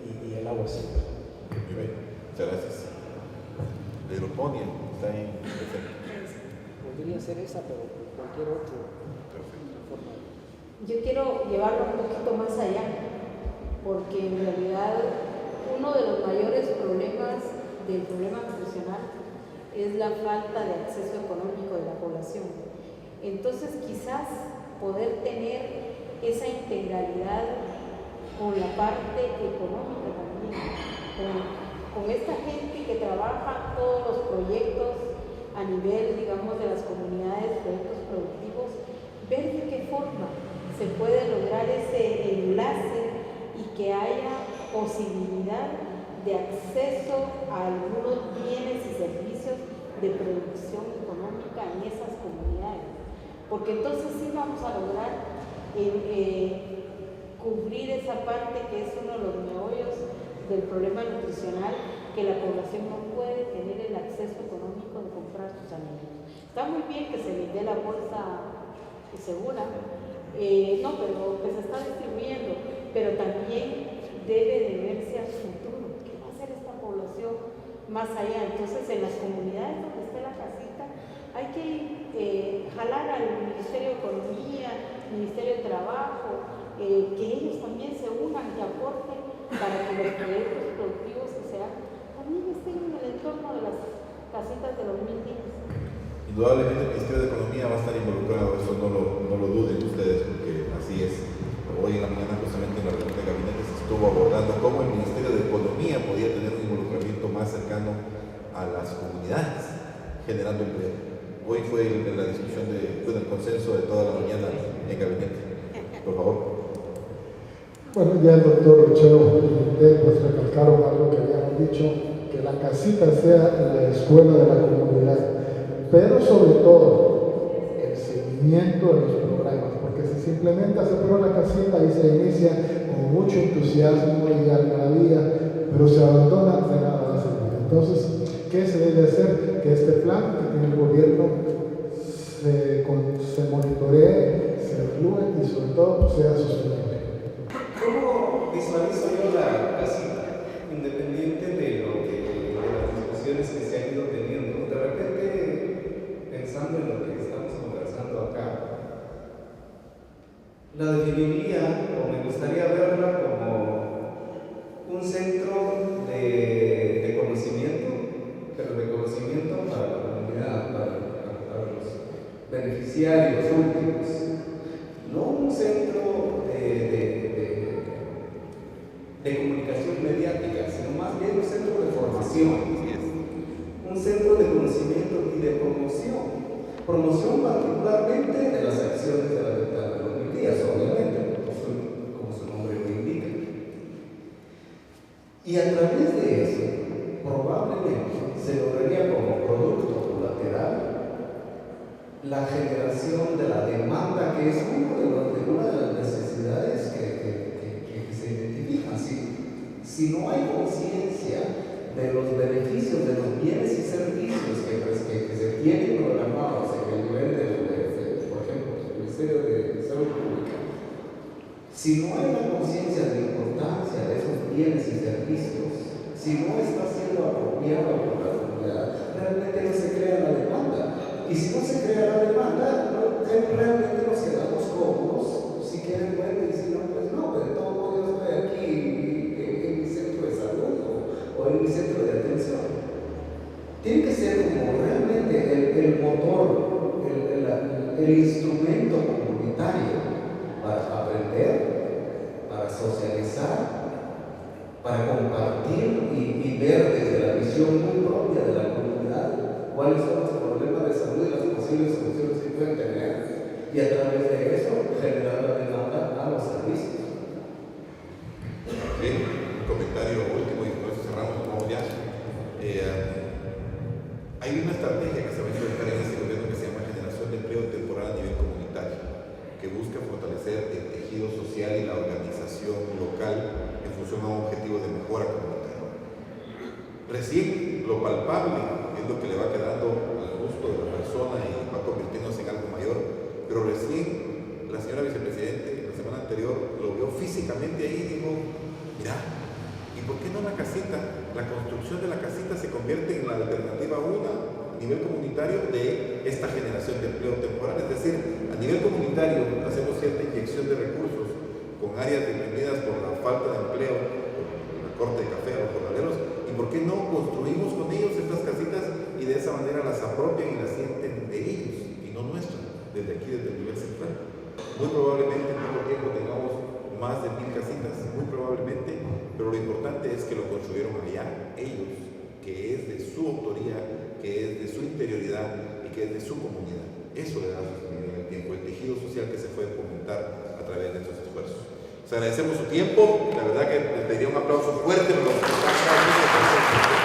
y el agua simple. Muy bien, muchas gracias. La hidroponía está ahí presente. Podría ser esa, pero cualquier otra forma. Yo quiero llevarlo un poquito más allá, porque en realidad uno de los mayores problemas del problema nutricional es la falta de acceso económico de la población. Entonces quizás poder tener esa integralidad con la parte económica también, con esta gente que trabaja todos los proyectos a nivel, digamos, de las comunidades, proyectos productivos, ver de qué forma se puede lograr ese enlace y que haya posibilidad de acceso a algunos bienes y servicios de producción económica en esas comunidades. Porque entonces sí vamos a lograr cubrir esa parte que es uno de los meollos del problema nutricional, que la población no puede tener el acceso económico de comprar sus alimentos. Está muy bien que se les dé la bolsa segura, pero que se está distribuyendo, pero también debe de verse al futuro. ¿Qué va a hacer esta población más allá? Entonces, en las comunidades donde esté la casita, hay que jalar al Ministerio de Economía, Ministerio de Trabajo, que ellos también se unan y aporten para que los proyectos productivos que se hagan también estén en el entorno de las casitas de los 1000 niños. Indudablemente el Ministerio de Economía va a estar involucrado, eso no lo duden ustedes, porque así es. Hoy en la mañana justamente en la reunión de gabinete se estuvo abordando cómo el Ministerio de Economía podía tener un involucramiento más cercano a las comunidades, generando empleo. Hoy fue la discusión del consenso de toda la mañana en gabinete. Por favor. Bueno, ya el doctor Cheo y él pues recalcaron algo que habíamos dicho, que la casita sea la escuela de la comunidad, pero sobre todo el seguimiento de los programas, porque si se implementa, se prueba la casita y se inicia con mucho entusiasmo y algarabía, pero se abandona, de nada va a servir. Entonces, ¿qué se debe hacer? Que este plan que tiene el gobierno se monitoree, se evalúe y sobre todo sea sostenible. ¿Cómo visualizo yo la casita? Independiente de las discusiones que se han ido teniendo, de repente, pensando en lo que estamos conversando acá, la definiría, o me gustaría verla como un centro de conocimiento, pero de conocimiento para la comunidad, para los beneficiarios últimos, no un centro de comunicación mediática, sino más bien un centro de formación, un centro de conocimiento y de promoción particularmente de las acciones de la ventana de los 1000 días, obviamente, como su nombre lo indica. Y a través de eso, probablemente se lograría como producto colateral la generación de la demanda, que es una de las necesidades que se identifican. Si no hay conciencia de los beneficios, de los bienes y servicios que se tienen programados en el nivel por ejemplo, del Ministerio de Salud Pública, si no hay la conciencia de la importancia de esos bienes y servicios, si no está siendo apropiado por la comunidad, realmente no se crea la demanda. Y si no se crea la demanda, realmente nos quedamos cómodos. Si quieren pueden decir, no, pues no, pero de todo modo yo estoy aquí en mi centro de salud o en mi centro de atención. Tiene que ser como realmente el motor, el instrumento comunitario para aprender, para socializar, para compartir y ver desde la visión muy propia de la comunidad cuáles son los problemas de salud y las posibles soluciones que pueden tener, y a través de eso generar la demanda a los servicios. Bien, un comentario último y con eso cerramos, vamos ya. Hay una estrategia que se va a implementar en este gobierno que se llama generación de empleo temporal a nivel comunitario, que busca fortalecer el tejido social y la organización local en función a un objetivo de mejora comunitaria. Recién lo palpable es lo que le va quedando al gusto de la persona y va convirtiéndose en algo mayor, pero recién la señora vicepresidente la semana anterior lo vio físicamente ahí y dijo, mira, ¿y por qué no la casita? La construcción de la casita se convierte en la alternativa una a nivel comunitario de esta generación de empleo temporal, es decir, a nivel comunitario hacemos cierta inyección de recursos con áreas deprimidas por la falta de empleo, por la corte de café a los jornaleros, y por qué no construimos con ellos estas casitas y de esa manera las apropian y las sienten de ellos y no nuestras, desde aquí, desde el nivel central. Muy probablemente en poco tiempo tengamos más de 1000 casitas, muy probablemente, pero lo importante es que lo construyeron allá ellos, que es de su autoría, que es de su interioridad y que es de su comunidad. Eso le da sostenibilidad al tiempo, el tejido social que se puede fomentar a través de estos esfuerzos. Les agradecemos su tiempo, la verdad que les pediría un aplauso fuerte para los que están acá.